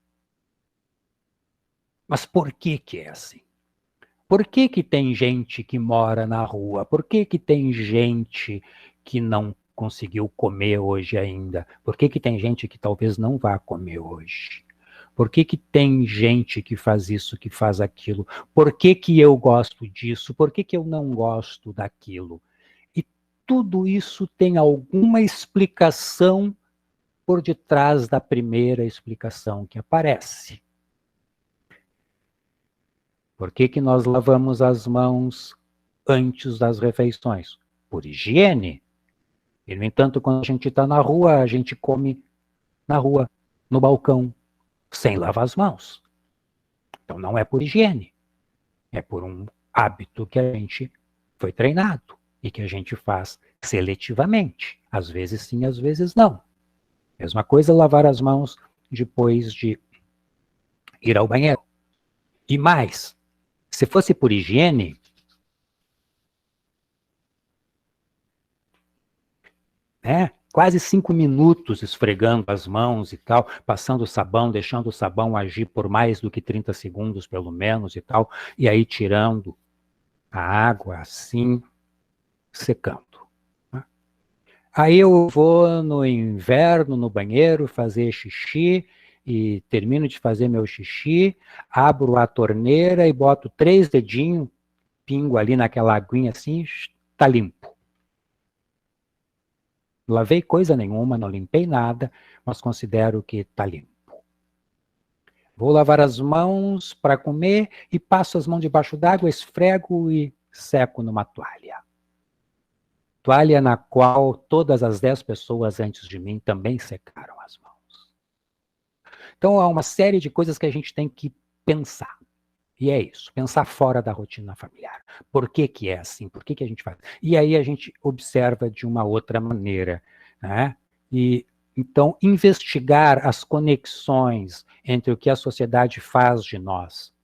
Mas por que que é assim? Por que que tem gente que mora na rua? Por que que tem gente que não conseguiu comer hoje ainda? Por que que tem gente que talvez não vá comer hoje? Por que que tem gente que faz isso, que faz aquilo? Por que que eu gosto disso? Por que que eu não gosto daquilo? E tudo isso tem alguma explicação por detrás da primeira explicação que aparece. Por que que nós lavamos as mãos antes das refeições? Por higiene. E, no entanto, quando a gente está na rua, a gente come na rua, no balcão, sem lavar as mãos. Então não é por higiene, é por um hábito que a gente foi treinado e que a gente faz seletivamente. Às vezes sim, às vezes não. Mesma coisa lavar as mãos depois de ir ao banheiro. E mais, se fosse por higiene, quase 5 minutos esfregando as mãos e tal, passando o sabão, deixando o sabão agir por mais do que 30 segundos, pelo menos, e tal, e aí tirando a água assim, secando. Aí eu vou no inverno no banheiro fazer xixi, e termino de fazer meu xixi, abro a torneira e boto 3 dedinhos, pingo ali naquela aguinha assim, tá limpo. Não lavei coisa nenhuma, não limpei nada, mas considero que está limpo. Vou lavar as mãos para comer e passo as mãos debaixo d'água, esfrego e seco numa toalha. Toalha na qual todas as 10 pessoas antes de mim também secaram as mãos. Então há uma série de coisas que a gente tem que pensar. E é isso, pensar fora da rotina familiar. Por que que é assim? Por que que a gente faz? E aí a gente observa de uma outra maneira, né? E então investigar as conexões entre o que a sociedade faz de nós.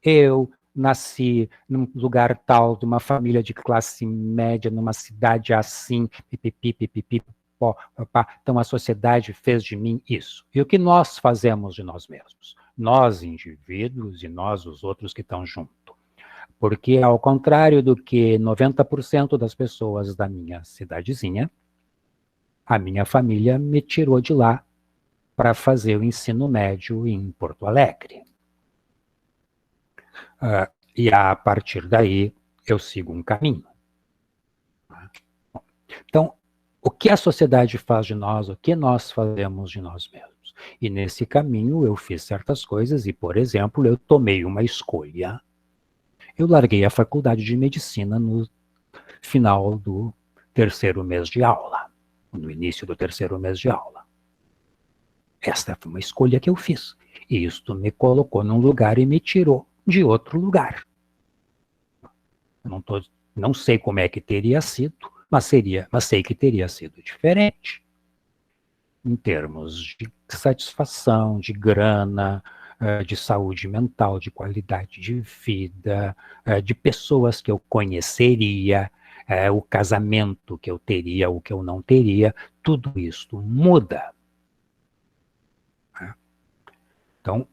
Eu nasci num lugar tal, de uma família de classe média, numa cidade assim, pipipi, pipipi, pó, papá. Então a sociedade fez de mim isso. E o que nós fazemos de nós mesmos? Nós, indivíduos, e nós, os outros que estão junto. Porque, ao contrário do que 90% das pessoas da minha cidadezinha, a minha família me tirou de lá para fazer o ensino médio em Porto Alegre. E a partir daí eu sigo um caminho. Então, o que a sociedade faz de nós, o que nós fazemos de nós mesmos? E nesse caminho eu fiz certas coisas e, por exemplo, eu tomei uma escolha. Eu larguei a faculdade de medicina no final do 3º mês de aula, no início do 3º mês de aula. Esta foi uma escolha que eu fiz. E isto me colocou num lugar e me tirou de outro lugar. Eu não sei como é que teria sido, mas sei que teria sido diferente. Em termos de satisfação, de grana, de saúde mental, de qualidade de vida, de pessoas que eu conheceria, o casamento que eu teria ou que eu não teria, tudo isso muda. Então,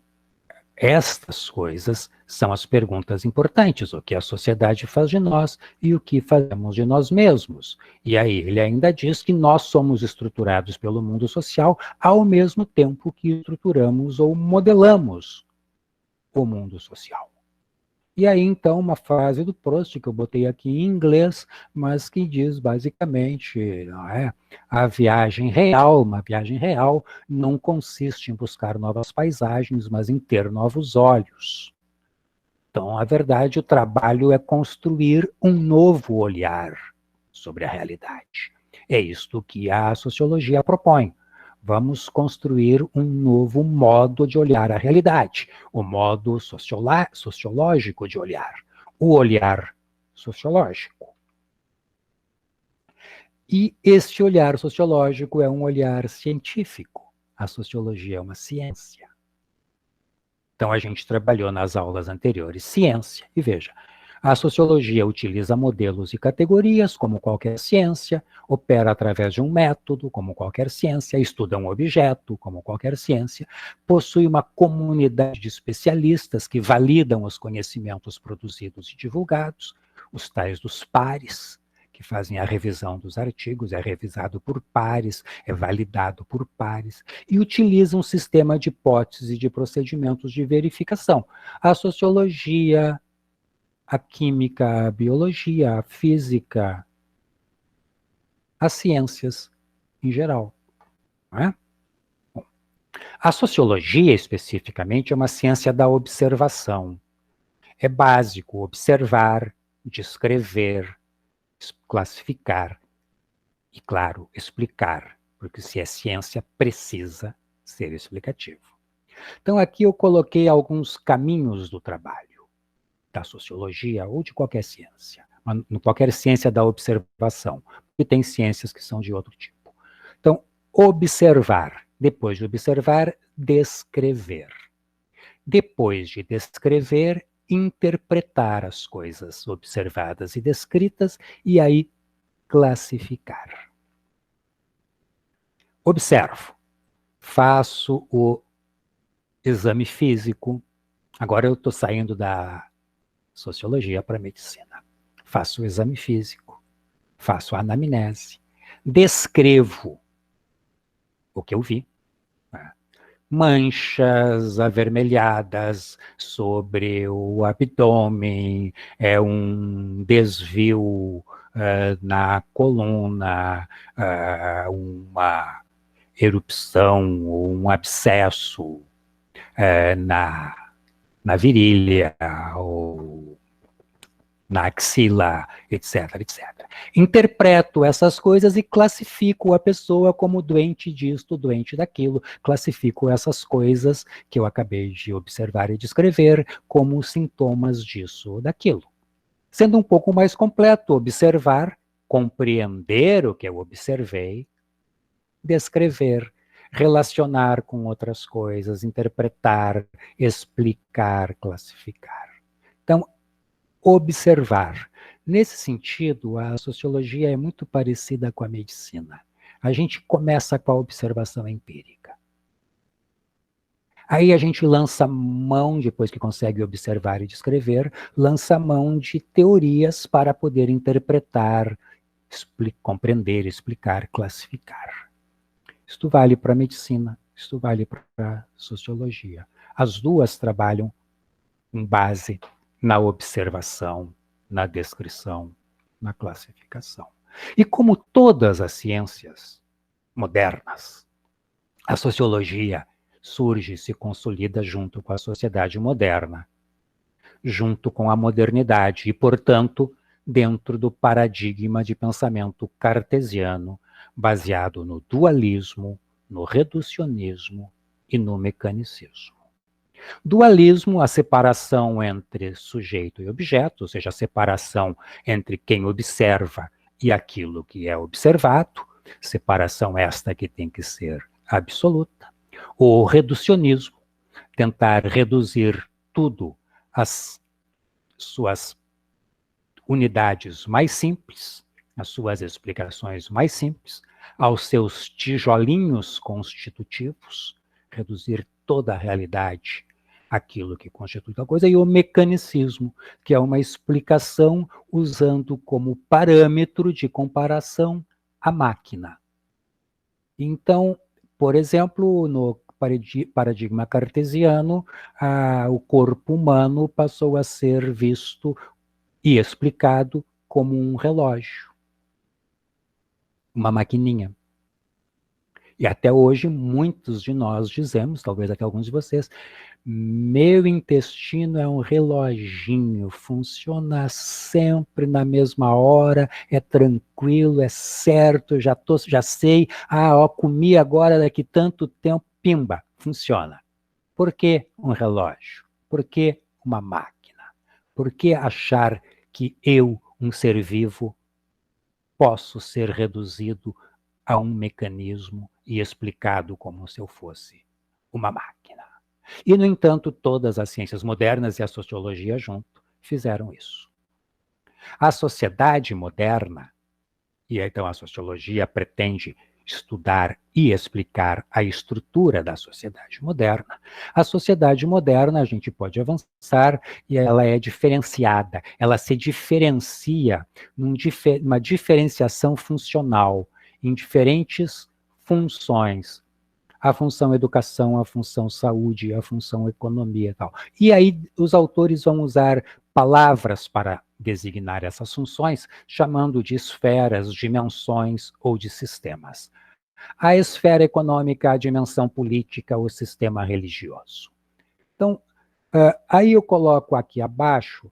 estas coisas são as perguntas importantes, o que a sociedade faz de nós e o que fazemos de nós mesmos. E aí ele ainda diz que nós somos estruturados pelo mundo social ao mesmo tempo que estruturamos ou modelamos o mundo social. E aí, então, uma frase do Proust, que eu botei aqui em inglês, mas que diz, basicamente, não é? A viagem real, uma viagem real, não consiste em buscar novas paisagens, mas em ter novos olhos. Então, na verdade, o trabalho é construir um novo olhar sobre a realidade. É isto que a sociologia propõe. Vamos construir um novo modo de olhar a realidade, o modo sociológico de olhar, o olhar sociológico. E este olhar sociológico é um olhar científico. A sociologia é uma ciência. Então, a gente trabalhou nas aulas anteriores ciência, e veja, a sociologia utiliza modelos e categorias, como qualquer ciência, opera através de um método, como qualquer ciência, estuda um objeto, como qualquer ciência, possui uma comunidade de especialistas que validam os conhecimentos produzidos e divulgados, os tais dos pares, que fazem a revisão dos artigos, é revisado por pares, é validado por pares, e utiliza um sistema de hipóteses e de procedimentos de verificação. A sociologia, a química, a biologia, a física, as ciências em geral. Não é? Bom, a sociologia, especificamente, é uma ciência da observação. É básico observar, descrever, classificar e, claro, explicar, porque se é ciência, precisa ser explicativo. Então, aqui eu coloquei alguns caminhos do trabalho da sociologia ou de qualquer ciência, qualquer ciência da observação, e tem ciências que são de outro tipo. Então, observar, depois de observar, descrever. Depois de descrever, interpretar as coisas observadas e descritas, e aí classificar. Observo, faço o exame físico, agora eu estou saindo da sociologia para medicina. Faço o exame físico, faço a anamnese, descrevo o que eu vi. Manchas avermelhadas sobre o abdômen, um desvio na coluna, uma erupção ou um abscesso na virilha ou na axila, etc, etc. Interpreto essas coisas e classifico a pessoa como doente disto, doente daquilo, classifico essas coisas que eu acabei de observar e descrever como sintomas disso ou daquilo. Sendo um pouco mais completo, observar, compreender o que eu observei, descrever, relacionar com outras coisas, interpretar, explicar, classificar. Então, observar. Nesse sentido, a sociologia é muito parecida com a medicina. A gente começa com a observação empírica. Aí a gente lança mão, depois que consegue observar e descrever, lança mão de teorias para poder interpretar, compreender, explicar, classificar. Isto vale para a medicina, isto vale para a sociologia. As duas trabalham com base na observação, na descrição, na classificação. E como todas as ciências modernas, a sociologia surge e se consolida junto com a sociedade moderna, junto com a modernidade e, portanto, dentro do paradigma de pensamento cartesiano, baseado no dualismo, no reducionismo e no mecanicismo. Dualismo, a separação entre sujeito e objeto, ou seja, a separação entre quem observa e aquilo que é observado, separação esta que tem que ser absoluta. O reducionismo, tentar reduzir tudo às suas unidades mais simples, as suas explicações mais simples, aos seus tijolinhos constitutivos, reduzir toda a realidade àquilo que constitui tal coisa, e o mecanicismo, que é uma explicação usando como parâmetro de comparação a máquina. Então, por exemplo, no paradigma cartesiano, o corpo humano passou a ser visto e explicado como um relógio, uma maquininha. E até hoje, muitos de nós dizemos, talvez até alguns de vocês, meu intestino é um reloginho, funciona sempre na mesma hora, é tranquilo, é certo, já sei, comi agora daqui tanto tempo, pimba, funciona. Por que um relógio? Por que uma máquina? Por que achar que eu, um ser vivo, posso ser reduzido a um mecanismo e explicado como se eu fosse uma máquina? E, no entanto, todas as ciências modernas e a sociologia junto fizeram isso. A sociedade moderna, e então a sociologia pretende estudar e explicar a estrutura da sociedade moderna. A sociedade moderna, a gente pode avançar, e ela é diferenciada, ela se diferencia numa diferenciação funcional em diferentes funções. A função educação, a função saúde, a função economia e tal. E aí os autores vão usar palavras para designar essas funções, chamando de esferas, dimensões ou de sistemas. A esfera econômica, a dimensão política, o sistema religioso. Então, aí eu coloco aqui abaixo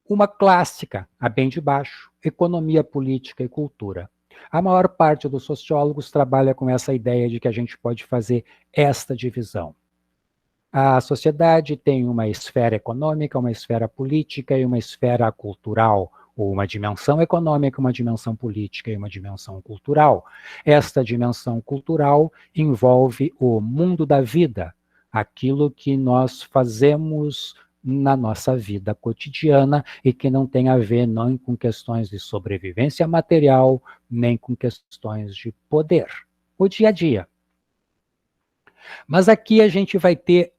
uma clássica, a bem de baixo, economia, política e cultura. A maior parte dos sociólogos trabalha com essa ideia de que a gente pode fazer esta divisão. A sociedade tem uma esfera econômica, uma esfera política e uma esfera cultural, ou uma dimensão econômica, uma dimensão política e uma dimensão cultural. Esta dimensão cultural envolve o mundo da vida, aquilo que nós fazemos na nossa vida cotidiana e que não tem a ver nem com questões de sobrevivência material, nem com questões de poder, o dia a dia. Mas aqui a gente vai ter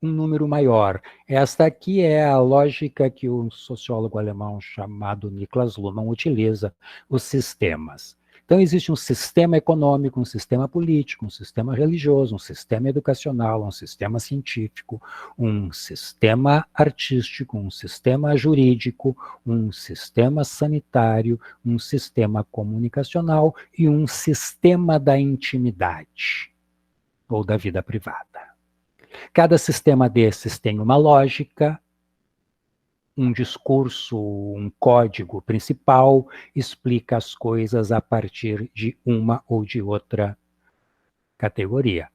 um número maior. Esta aqui é a lógica que o sociólogo alemão chamado Niklas Luhmann utiliza, os sistemas. Então, existe um sistema econômico, um sistema político, um sistema religioso, um sistema educacional, um sistema científico, um sistema artístico, um sistema jurídico, um sistema sanitário, um sistema comunicacional e um sistema da intimidade ou da vida privada. Cada sistema desses tem uma lógica, um discurso, um código principal, explica as coisas a partir de uma ou de outra categoria.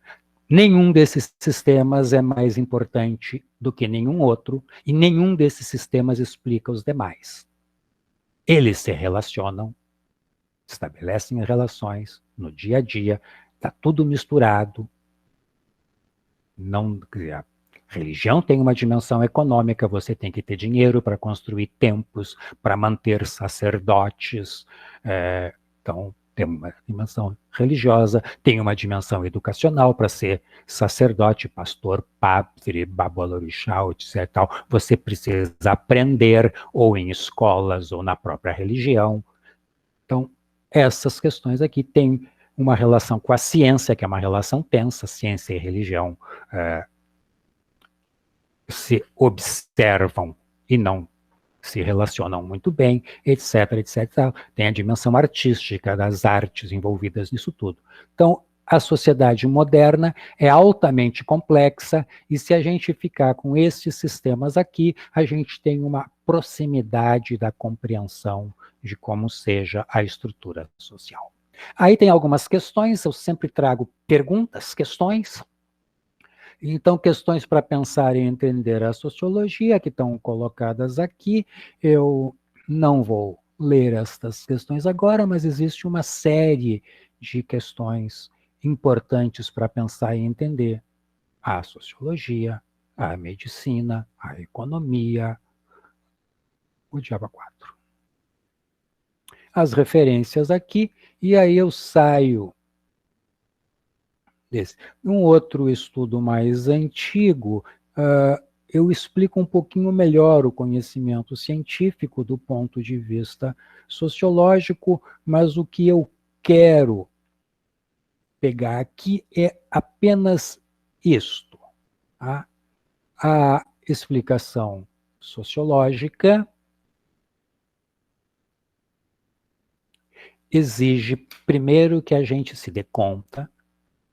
Nenhum desses sistemas é mais importante do que nenhum outro, e nenhum desses sistemas explica os demais. Eles se relacionam, estabelecem relações no dia a dia, está tudo misturado. Não, a religião tem uma dimensão econômica, você tem que ter dinheiro para construir templos, para manter sacerdotes, então tem uma dimensão religiosa, tem uma dimensão educacional para ser sacerdote, pastor, padre, babalorixá, etc. Tal. Você precisa aprender ou em escolas ou na própria religião. Então, essas questões aqui têm uma relação com a ciência, que é uma relação tensa, ciência e religião se observam e não se relacionam muito bem, etc, etc. Tem a dimensão artística, das artes envolvidas nisso tudo. Então, a sociedade moderna é altamente complexa, e se a gente ficar com esses sistemas aqui, a gente tem uma proximidade da compreensão de como seja a estrutura social. Aí tem algumas questões, eu sempre trago perguntas, questões. Então, questões para pensar e entender a sociologia, que estão colocadas aqui. Eu não vou ler estas questões agora, mas existe uma série de questões importantes para pensar e entender a sociologia, a medicina, a economia, o diabo 4. as referências aqui, e aí eu saio desse. Um outro estudo mais antigo, eu explico um pouquinho melhor o conhecimento científico do ponto de vista sociológico, mas o que eu quero pegar aqui é apenas isto. Tá? A explicação sociológica exige, primeiro, que a gente se dê conta,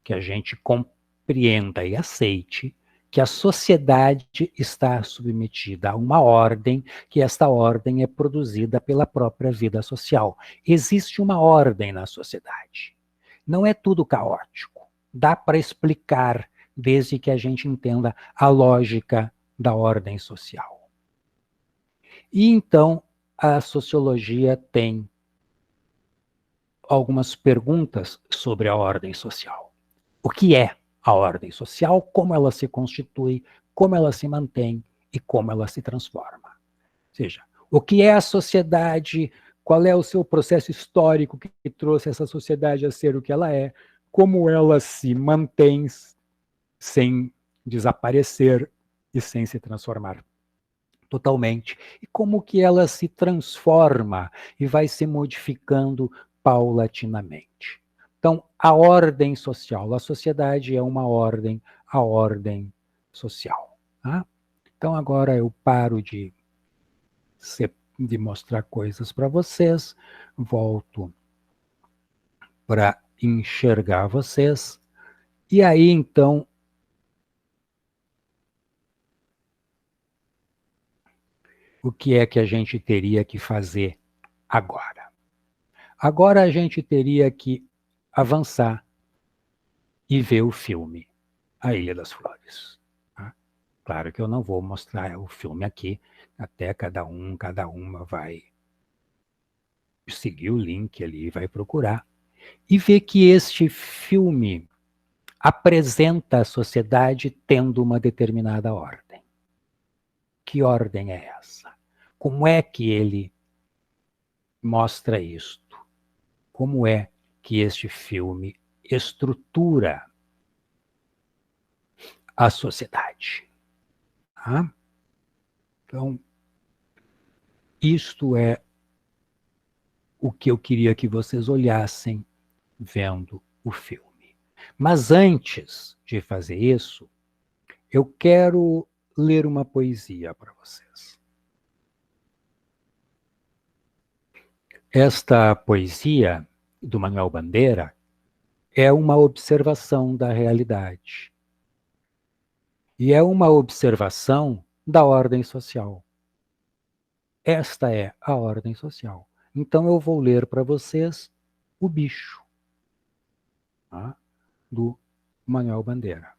que a gente compreenda e aceite que a sociedade está submetida a uma ordem, que esta ordem é produzida pela própria vida social. Existe uma ordem na sociedade. Não é tudo caótico. Dá para explicar, desde que a gente entenda a lógica da ordem social. E então, a sociologia tem algumas perguntas sobre a ordem social. O que é a ordem social, como ela se constitui, como ela se mantém e como ela se transforma. Ou seja, o que é a sociedade, qual é o seu processo histórico que trouxe essa sociedade a ser o que ela é, como ela se mantém sem desaparecer e sem se transformar totalmente, e como que ela se transforma e vai se modificando paulatinamente. Então, a ordem social, a sociedade é uma ordem, a ordem social. Tá? Então, agora eu paro de mostrar coisas para vocês, volto para enxergar vocês, e aí, então, o que é que a gente teria que fazer agora? Agora a gente teria que avançar e ver o filme A Ilha das Flores. Tá? Claro que eu não vou mostrar o filme aqui, até cada uma vai seguir o link ali, vai procurar, e ver que este filme apresenta a sociedade tendo uma determinada ordem. Que ordem é essa? Como é que ele mostra isto? Como é que este filme estrutura a sociedade? Tá? Então, isto é o que eu queria que vocês olhassem vendo o filme. Mas antes de fazer isso, eu quero ler uma poesia para vocês. Esta poesia do Manuel Bandeira é uma observação da realidade. E é uma observação da ordem social. Esta é a ordem social. Então eu vou ler para vocês O Bicho, tá? Do Manuel Bandeira.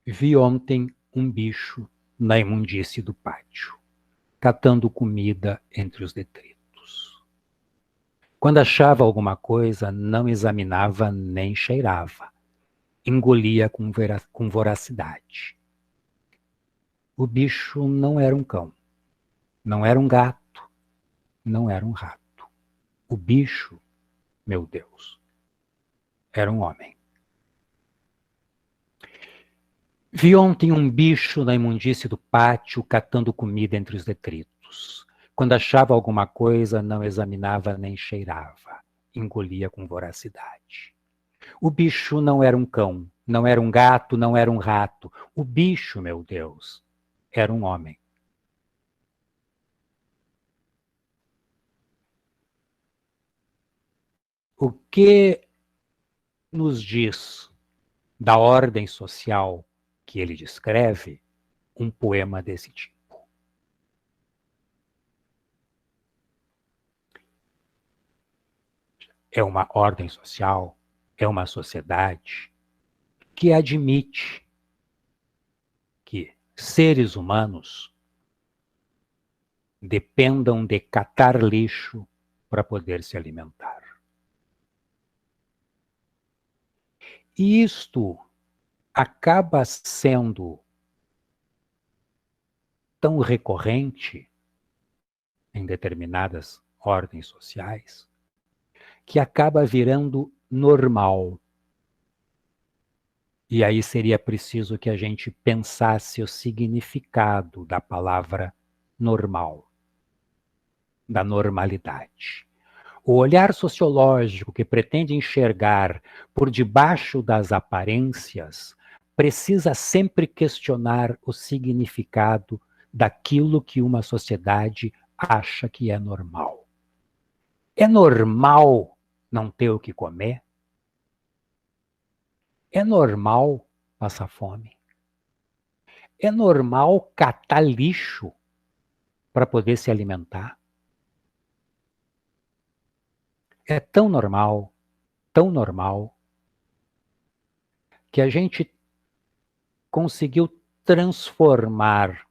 Vi ontem um bicho na imundície do pátio, catando comida entre os detritos. Quando achava alguma coisa, não examinava nem cheirava. Engolia com voracidade. O bicho não era um cão, não era um gato, não era um rato. O bicho, meu Deus, era um homem. Vi ontem um bicho na imundície do pátio catando comida entre os detritos. Quando achava alguma coisa, não examinava nem cheirava. Engolia com voracidade. O bicho não era um cão, não era um gato, não era um rato. O bicho, meu Deus, era um homem. O que nos diz da ordem social que ele descreve um poema desse tipo? É uma ordem social, é uma sociedade que admite que seres humanos dependam de catar lixo para poder se alimentar. E isto acaba sendo tão recorrente em determinadas ordens sociais que acaba virando normal. E aí seria preciso que a gente pensasse o significado da palavra normal, da normalidade. O olhar sociológico que pretende enxergar por debaixo das aparências precisa sempre questionar o significado daquilo que uma sociedade acha que é normal. É normal não ter o que comer? É normal passar fome? É normal catar lixo para poder se alimentar? É tão normal, que a gente conseguiu transformar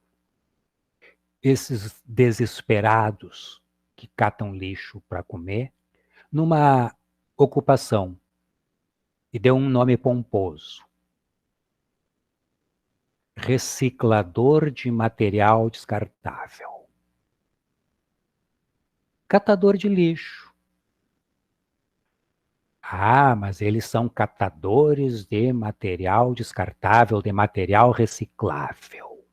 esses desesperados que catam lixo para comer numa ocupação e deu um nome pomposo: reciclador de material descartável. Catador de lixo. Ah, mas eles são catadores de material descartável, de material reciclável.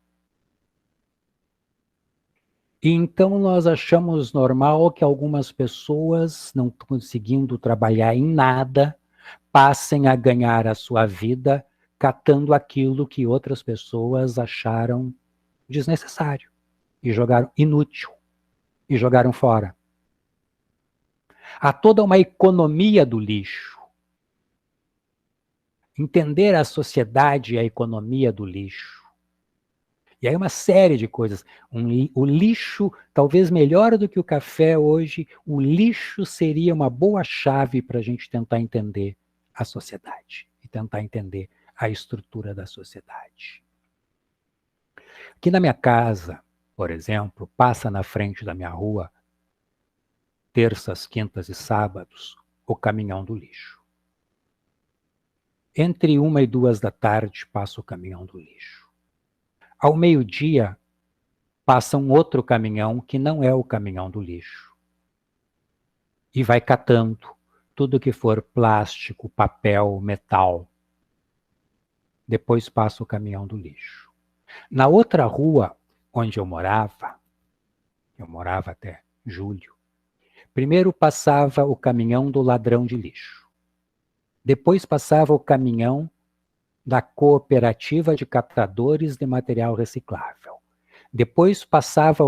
E então nós achamos normal que algumas pessoas, não conseguindo trabalhar em nada, passem a ganhar a sua vida catando aquilo que outras pessoas acharam desnecessário e jogaram inútil e jogaram fora. Há toda uma economia do lixo. Entender a sociedade e a economia do lixo. E aí uma série de coisas. O lixo, talvez melhor do que o café hoje, o lixo seria uma boa chave para a gente tentar entender a sociedade e tentar entender a estrutura da sociedade. Aqui na minha casa, por exemplo, passa na frente da minha rua, terças, quintas e sábados, o caminhão do lixo. Entre 1 e 2 da tarde passa o caminhão do lixo. Ao meio-dia, passa um outro caminhão que não é o caminhão do lixo. E vai catando tudo que for plástico, papel, metal. Depois passa o caminhão do lixo. Na outra rua onde eu morava até julho, primeiro passava o caminhão do ladrão de lixo. Depois passava o caminhão da cooperativa de catadores de material reciclável. Depois passava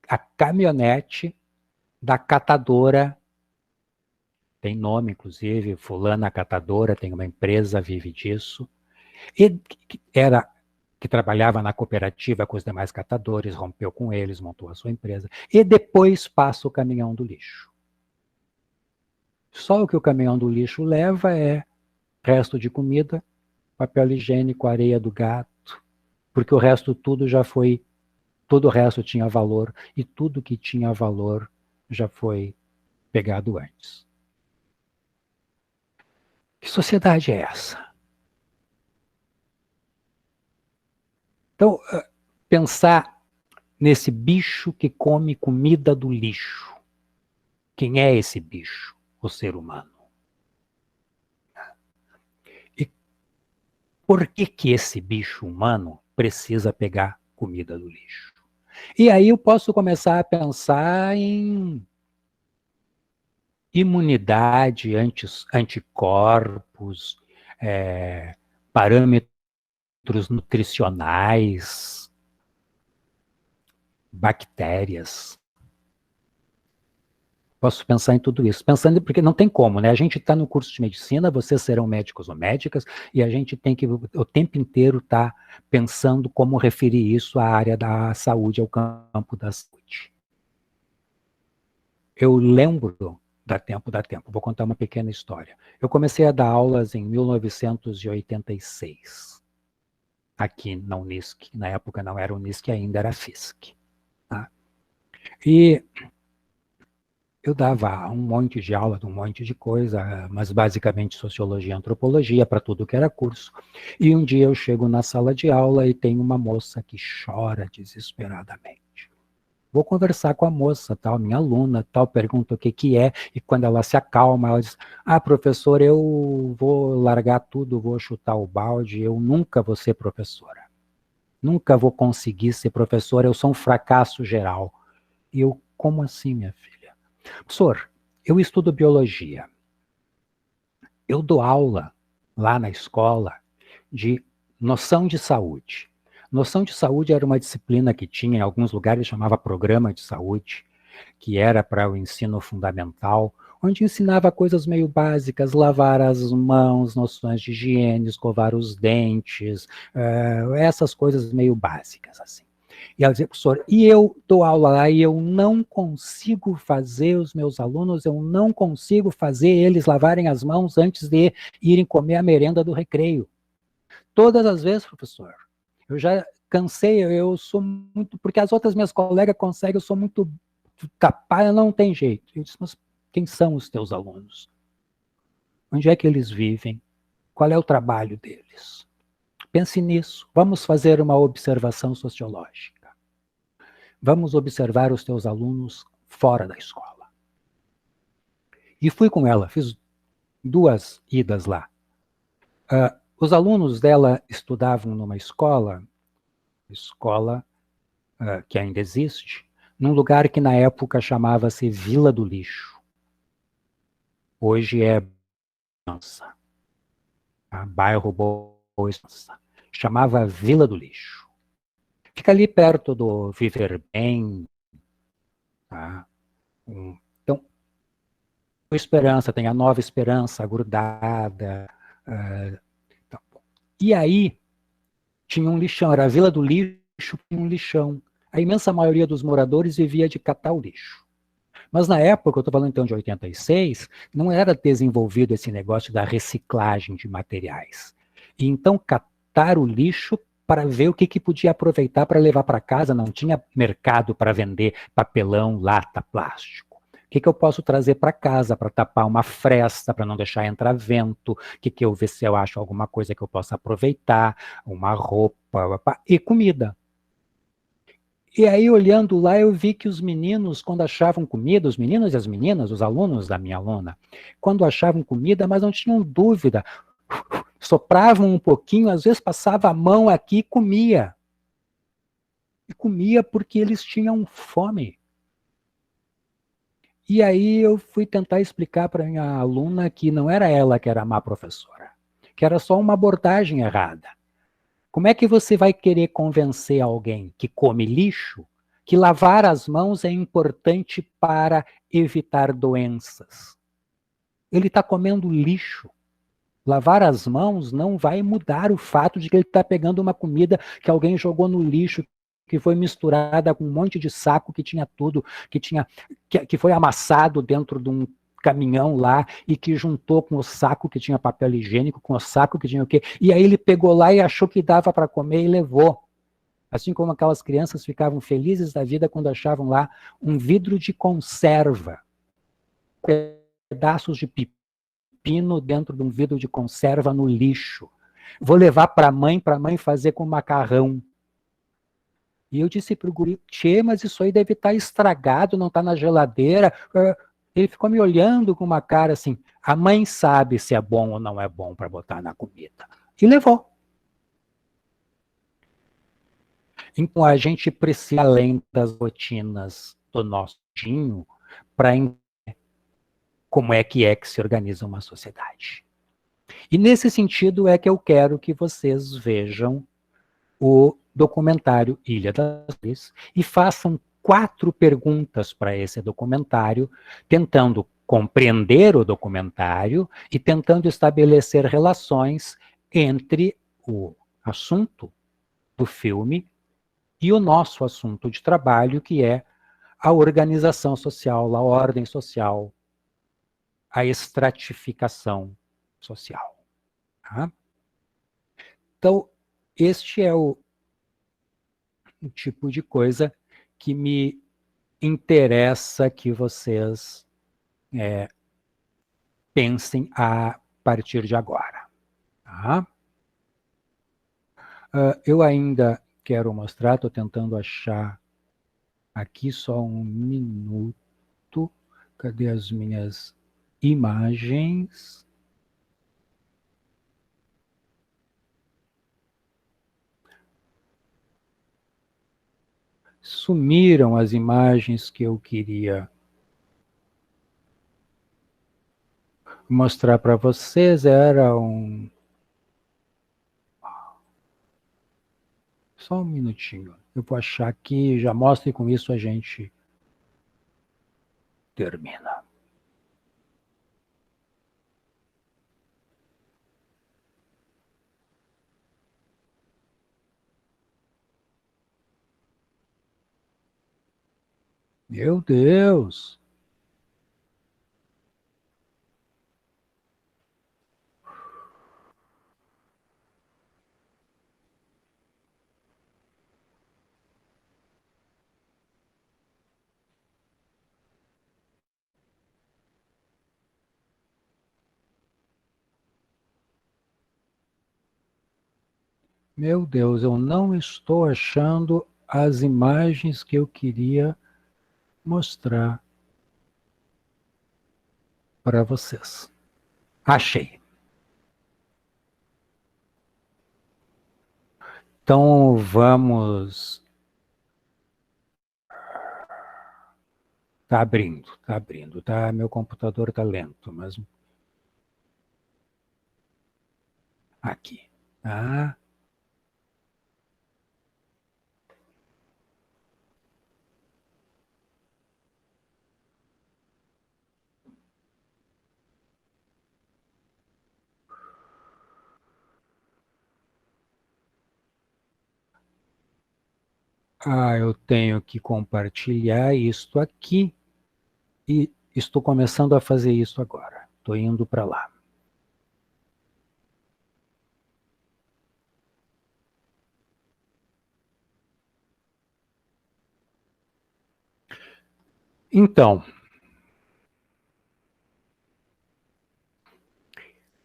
a caminhonete da catadora, tem nome inclusive, fulana catadora, tem uma empresa, vive disso, e que trabalhava na cooperativa com os demais catadores, rompeu com eles, montou a sua empresa, e depois passa o caminhão do lixo. Só o que o caminhão do lixo leva é resto de comida, papel higiênico, areia do gato, porque o resto tudo já foi, todo o resto tinha valor, e tudo que tinha valor já foi pegado antes. Que sociedade é essa? Então, pensar nesse bicho que come comida do lixo. Quem é esse bicho? O ser humano. E por que esse bicho humano precisa pegar comida do lixo? E aí eu posso começar a pensar em imunidade, anticorpos, parâmetros nutricionais, bactérias. Posso pensar em tudo isso. Pensando, porque não tem como, né? A gente está no curso de medicina, vocês serão médicos ou médicas, e a gente tem que o tempo inteiro estar pensando como referir isso à área da saúde, ao campo da saúde. Eu lembro da tempo. Vou contar uma pequena história. Eu comecei a dar aulas em 1986, aqui na Unisc. Na época não era Unisc ainda, era FISC. Tá? E eu dava um monte de aula de um monte de coisa, mas basicamente sociologia e antropologia para tudo que era curso. E um dia eu chego na sala de aula e tem uma moça que chora desesperadamente. Vou conversar com a moça, tal, minha aluna, tal, pergunto o que que é, e quando ela se acalma, ela diz, professor, eu vou largar tudo, vou chutar o balde, eu nunca vou ser professora. Nunca vou conseguir ser professora, eu sou um fracasso geral. E eu, como assim, minha filha? Professor, eu estudo biologia. Eu dou aula lá na escola de noção de saúde. Noção de saúde era uma disciplina que tinha, em alguns lugares chamava programa de saúde, que era para o ensino fundamental, onde ensinava coisas meio básicas, lavar as mãos, noções de higiene, escovar os dentes, essas coisas meio básicas, assim. E ela dizia, professor, e eu dou aula lá e eu não consigo fazer os meus alunos, eu não consigo fazer eles lavarem as mãos antes de irem comer a merenda do recreio. Todas as vezes, professor, eu já cansei, eu sou muito, porque as outras minhas colegas conseguem, eu sou muito capaz, não tem jeito. Eu disse, mas quem são os teus alunos? Onde é que eles vivem? Qual é o trabalho deles? Pense nisso. Vamos fazer uma observação sociológica. Vamos observar os teus alunos fora da escola. E fui com ela, fiz 2 idas lá. Os alunos dela estudavam numa escola que ainda existe, num lugar que na época chamava-se Vila do Lixo. Hoje é Bonança, bairro Boa Esperança. Chamava Vila do Lixo. Fica ali perto do Viver Bem. Tá? Então, Esperança, tem a Nova Esperança, a Grudada. Tá. E aí, tinha um lixão, era a Vila do Lixo, tinha um lixão. A imensa maioria dos moradores vivia de catar o lixo. Mas na época, eu estou falando então de 86, não era desenvolvido esse negócio da reciclagem de materiais. E então, catar o lixo para ver o que podia aproveitar para levar para casa, não tinha mercado para vender papelão, lata, plástico. O que eu posso trazer para casa para tapar uma fresta, para não deixar entrar vento? O que eu ver se eu acho alguma coisa que eu possa aproveitar, uma roupa e comida. E aí, olhando lá, eu vi que os meninos, quando achavam comida, os meninos e as meninas, os alunos da minha aluna, quando achavam comida, mas não tinham dúvida, sopravam um pouquinho, às vezes passava a mão aqui e comia. E comia porque eles tinham fome. E aí eu fui tentar explicar para minha aluna que não era ela que era a má professora, que era só uma abordagem errada. Como é que você vai querer convencer alguém que come lixo que lavar as mãos é importante para evitar doenças? Ele está comendo lixo. Lavar as mãos não vai mudar o fato de que ele está pegando uma comida que alguém jogou no lixo, que foi misturada com um monte de saco que tinha tudo, que foi amassado dentro de um caminhão lá e que juntou com o saco que tinha papel higiênico, com o saco que tinha o quê, e aí ele pegou lá e achou que dava para comer e levou. Assim como aquelas crianças ficavam felizes da vida quando achavam lá um vidro de conserva, pedaços de pepino dentro de um vidro de conserva no lixo. Vou levar para a mãe fazer com macarrão. E eu disse para o guri, tchê, mas isso aí deve estar estragado, não está na geladeira. Ele ficou me olhando com uma cara assim, a mãe sabe se é bom ou não é bom para botar na comida. E levou. Então a gente precisa, além das rotinas do nosso dinho, para entender como é que se organiza uma sociedade. E nesse sentido é que eu quero que vocês vejam o documentário Ilha das Flores e façam 4 perguntas para esse documentário, tentando compreender o documentário e tentando estabelecer relações entre o assunto do filme e o nosso assunto de trabalho, que é a organização social, a ordem social, a estratificação social. Tá? Então, este é o tipo de coisa que me interessa que vocês pensem a partir de agora. Tá? Eu ainda quero mostrar, estou tentando achar aqui só um minuto. Cadê as minhas imagens? Sumiram as imagens que eu queria mostrar para vocês. Só um minutinho. Eu vou achar aqui, já mostro e com isso a gente termina. Meu Deus! Meu Deus, eu não estou achando as imagens que eu queria mostrar para vocês. Achei. Então vamos. Tá abrindo, tá abrindo. Tá, meu computador tá lento, mas aqui, tá? Eu tenho que compartilhar isto aqui e estou começando a fazer isso agora. Estou indo para lá. Então,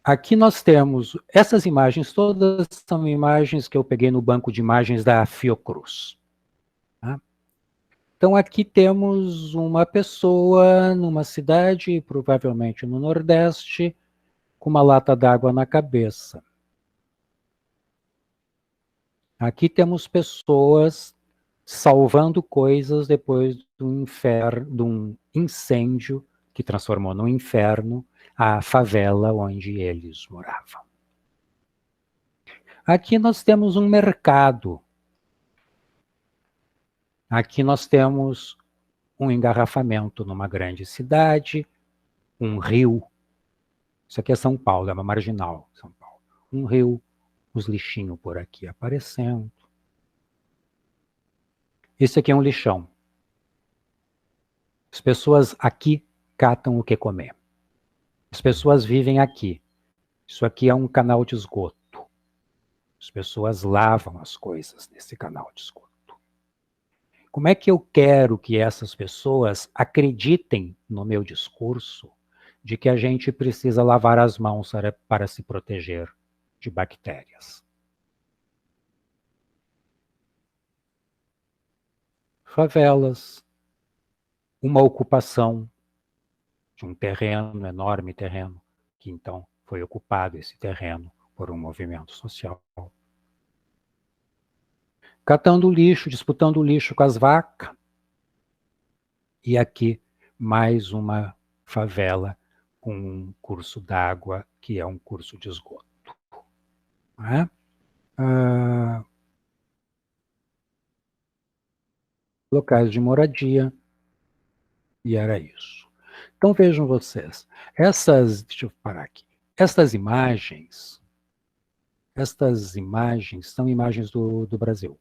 aqui nós temos, essas imagens todas são imagens que eu peguei no banco de imagens da Fiocruz. Tá? Então aqui temos uma pessoa numa cidade, provavelmente no Nordeste, com uma lata d'água na cabeça. Aqui temos pessoas salvando coisas depois de um incêndio que transformou no inferno a favela onde eles moravam. Aqui nós temos um mercado. Aqui nós temos um engarrafamento numa grande cidade, um rio. Isso aqui é São Paulo, é uma marginal, São Paulo. Um rio, os lixinhos por aqui aparecendo. Isso aqui é um lixão. As pessoas aqui catam o que comer. As pessoas vivem aqui. Isso aqui é um canal de esgoto. As pessoas lavam as coisas nesse canal de esgoto. Como é que eu quero que essas pessoas acreditem no meu discurso de que a gente precisa lavar as mãos para se proteger de bactérias? Favelas, uma ocupação de um terreno, enorme terreno, que então foi ocupado esse terreno por um movimento social. Catando lixo, disputando lixo com as vacas. E aqui, mais uma favela com um curso d'água, que é um curso de esgoto. Não é? Locais de moradia, e era isso. Então vejam vocês, deixa eu parar aqui, estas imagens são imagens do Brasil.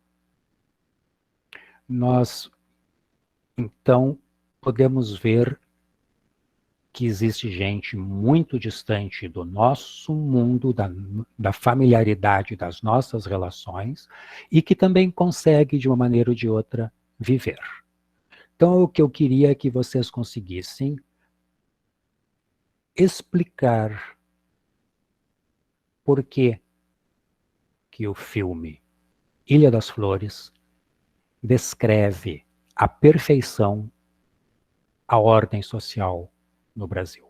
Nós, então, podemos ver que existe gente muito distante do nosso mundo, da familiaridade das nossas relações, e que também consegue, de uma maneira ou de outra, viver. Então, o que eu queria é que vocês conseguissem explicar por que o filme Ilha das Flores descreve à perfeição a ordem social no Brasil.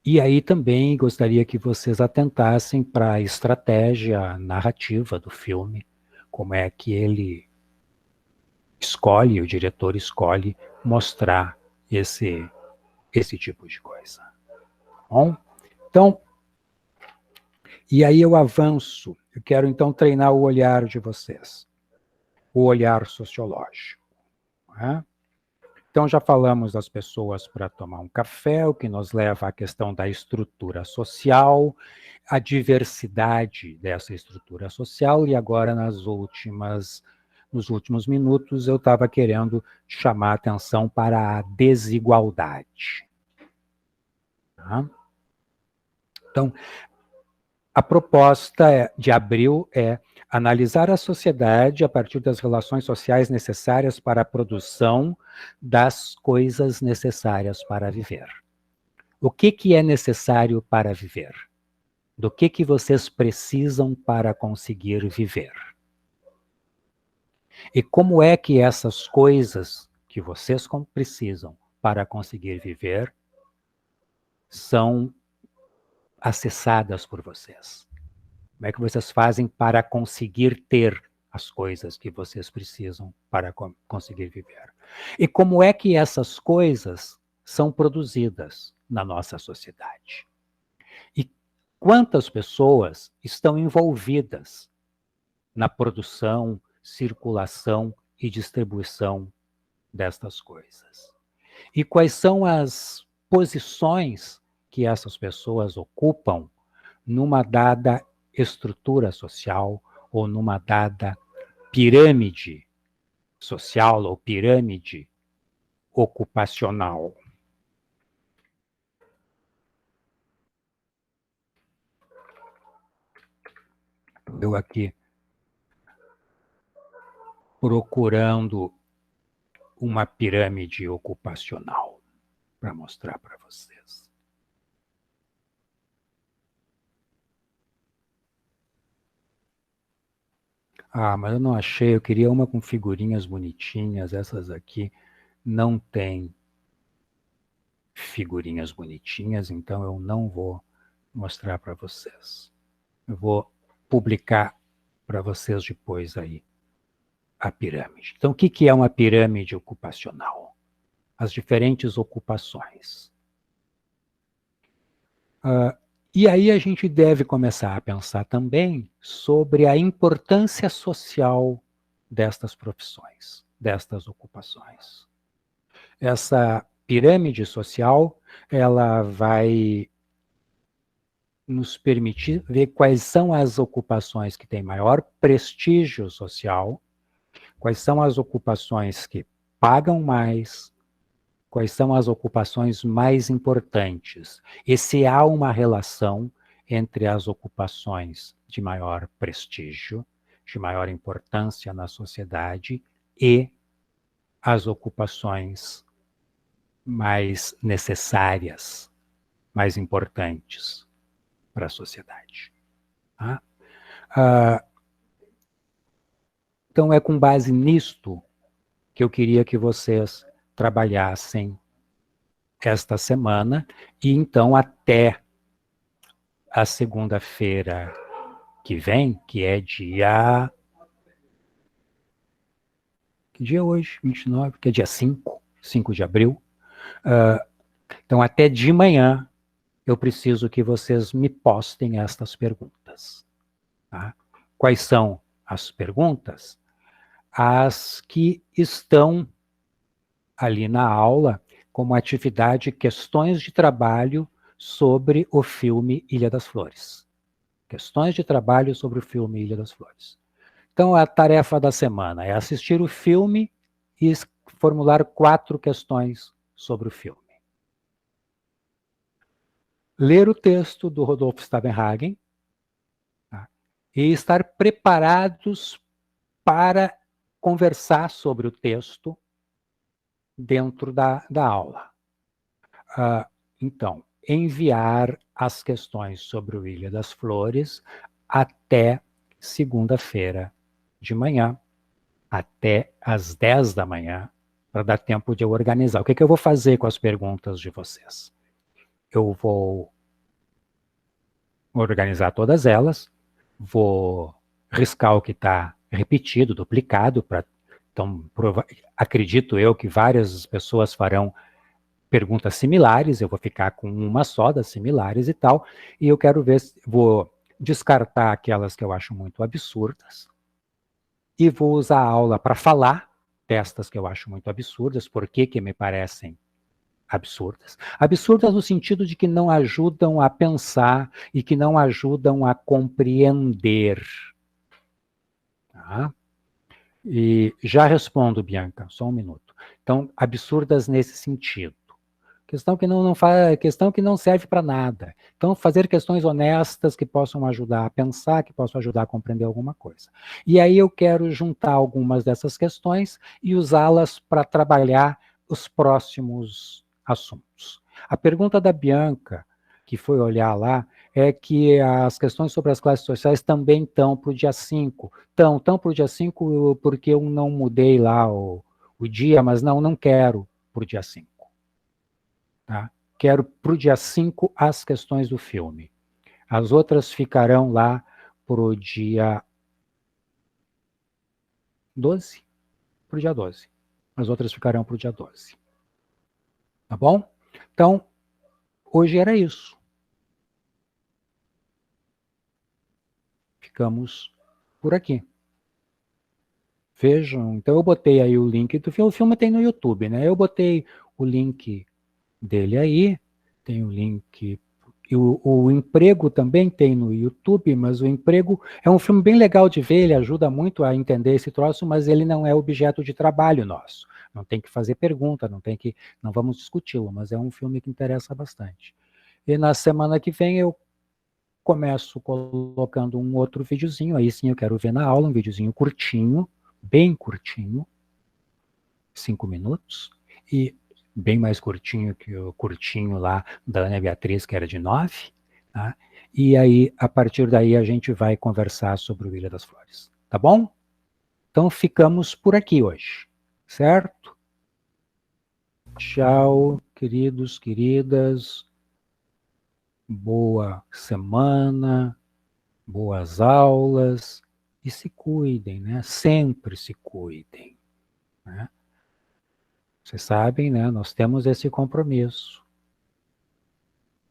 E aí também gostaria que vocês atentassem para a estratégia narrativa do filme, como é que ele escolhe, o diretor escolhe mostrar esse tipo de coisa. Bom, então, e aí eu avanço, eu quero então treinar o olhar de vocês, o olhar sociológico. Né? Então já falamos das pessoas para tomar um café, o que nos leva à questão da estrutura social, a diversidade dessa estrutura social, e agora nos últimos minutos eu estava querendo chamar a atenção para a desigualdade. Tá? Então, a proposta de Abril é analisar a sociedade a partir das relações sociais necessárias para a produção das coisas necessárias para viver. O que é necessário para viver? Do que vocês precisam para conseguir viver? E como é que essas coisas que vocês precisam para conseguir viver são acessadas por vocês? Como é que vocês fazem para conseguir ter as coisas que vocês precisam para conseguir viver? E como é que essas coisas são produzidas na nossa sociedade? E quantas pessoas estão envolvidas na produção, circulação e distribuição destas coisas? E quais são as posições que essas pessoas ocupam numa dada estrutura social ou numa dada pirâmide social ou pirâmide ocupacional. Eu aqui procurando uma pirâmide ocupacional para mostrar para vocês. Ah, mas eu não achei, eu queria uma com figurinhas bonitinhas, essas aqui não tem figurinhas bonitinhas, então eu não vou mostrar para vocês. Eu vou publicar para vocês depois aí a pirâmide. Então, o que é uma pirâmide ocupacional? As diferentes ocupações. E aí a gente deve começar a pensar também sobre a importância social destas profissões, destas ocupações. Essa pirâmide social, ela vai nos permitir ver quais são as ocupações que têm maior prestígio social, quais são as ocupações que pagam mais, quais são as ocupações mais importantes. E se há uma relação entre as ocupações de maior prestígio, de maior importância na sociedade e as ocupações mais necessárias, mais importantes para a sociedade. Tá? Então é com base nisto que eu queria que vocês trabalhassem esta semana, e então até a segunda-feira que vem, que é dia... Que dia é hoje? 29, que é dia 5 de abril. Então até de manhã eu preciso que vocês me postem estas perguntas. Tá? Quais são as perguntas? As que estão ali na aula como atividade questões de trabalho sobre o filme Ilha das Flores. Questões de trabalho sobre o filme Ilha das Flores. Então, a tarefa da semana é assistir o filme e formular 4 questões sobre o filme. Ler o texto do Rodolfo Stavenhagen, tá? E estar preparados para conversar sobre o texto dentro da aula. Então, enviar as questões sobre o Ilha das Flores até segunda-feira de manhã, até às 10 da manhã, para dar tempo de eu organizar. O que eu vou fazer com as perguntas de vocês? Eu vou organizar todas elas, vou riscar o que está repetido, duplicado, então, acredito eu que várias pessoas farão perguntas similares, eu vou ficar com uma só das similares e tal, e eu quero ver, vou descartar aquelas que eu acho muito absurdas, e vou usar a aula para falar destas que eu acho muito absurdas, porque que me parecem absurdas. Absurdas no sentido de que não ajudam a pensar e que não ajudam a compreender. Tá? E já respondo, Bianca, só um minuto. Então, absurdas nesse sentido. Questão que não serve para nada. Então, fazer questões honestas que possam ajudar a pensar, que possam ajudar a compreender alguma coisa. E aí eu quero juntar algumas dessas questões e usá-las para trabalhar os próximos assuntos. A pergunta da Bianca, que foi olhar lá, é que as questões sobre as classes sociais também estão para o dia 5. Estão para o dia 5 porque eu não mudei lá o dia, mas não quero para o dia 5. Tá? Quero para o dia 5 as questões do filme. As outras ficarão lá para o dia 12. Para o dia 12. As outras ficarão para o dia 12. Tá bom? Então, hoje era isso. Ficamos por aqui. Vejam, então eu botei aí o link do filme. O filme tem no YouTube, né? Eu botei o link dele aí, tem o link. O Emprego também tem no YouTube, mas o Emprego é um filme bem legal de ver, ele ajuda muito a entender esse troço, mas ele não é objeto de trabalho nosso. Não tem que fazer pergunta, não vamos discuti-lo, mas é um filme que interessa bastante. E na semana que vem eu começo colocando um outro videozinho, aí sim eu quero ver na aula, um videozinho curtinho, bem curtinho, 5 minutos, e bem mais curtinho que o curtinho lá da Ana Beatriz, que era de 9, tá? E aí, a partir daí, a gente vai conversar sobre o Ilha das Flores, tá bom? Então, ficamos por aqui hoje, certo? Tchau, queridos, queridas. Boa semana, boas aulas, e se cuidem, né? Sempre se cuidem, né? Vocês sabem, né? Nós temos esse compromisso.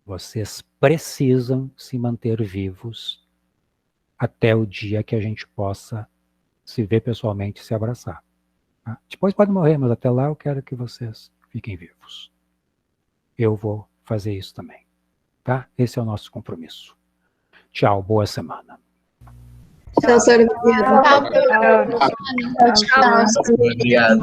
Vocês precisam se manter vivos até o dia que a gente possa se ver pessoalmente e se abraçar. Tá? Depois pode morrer, mas até lá eu quero que vocês fiquem vivos. Eu vou fazer isso também. Tá? Esse é o nosso compromisso. Tchau, boa semana. Tchau, senhor. Tchau. Tchau. Obrigado.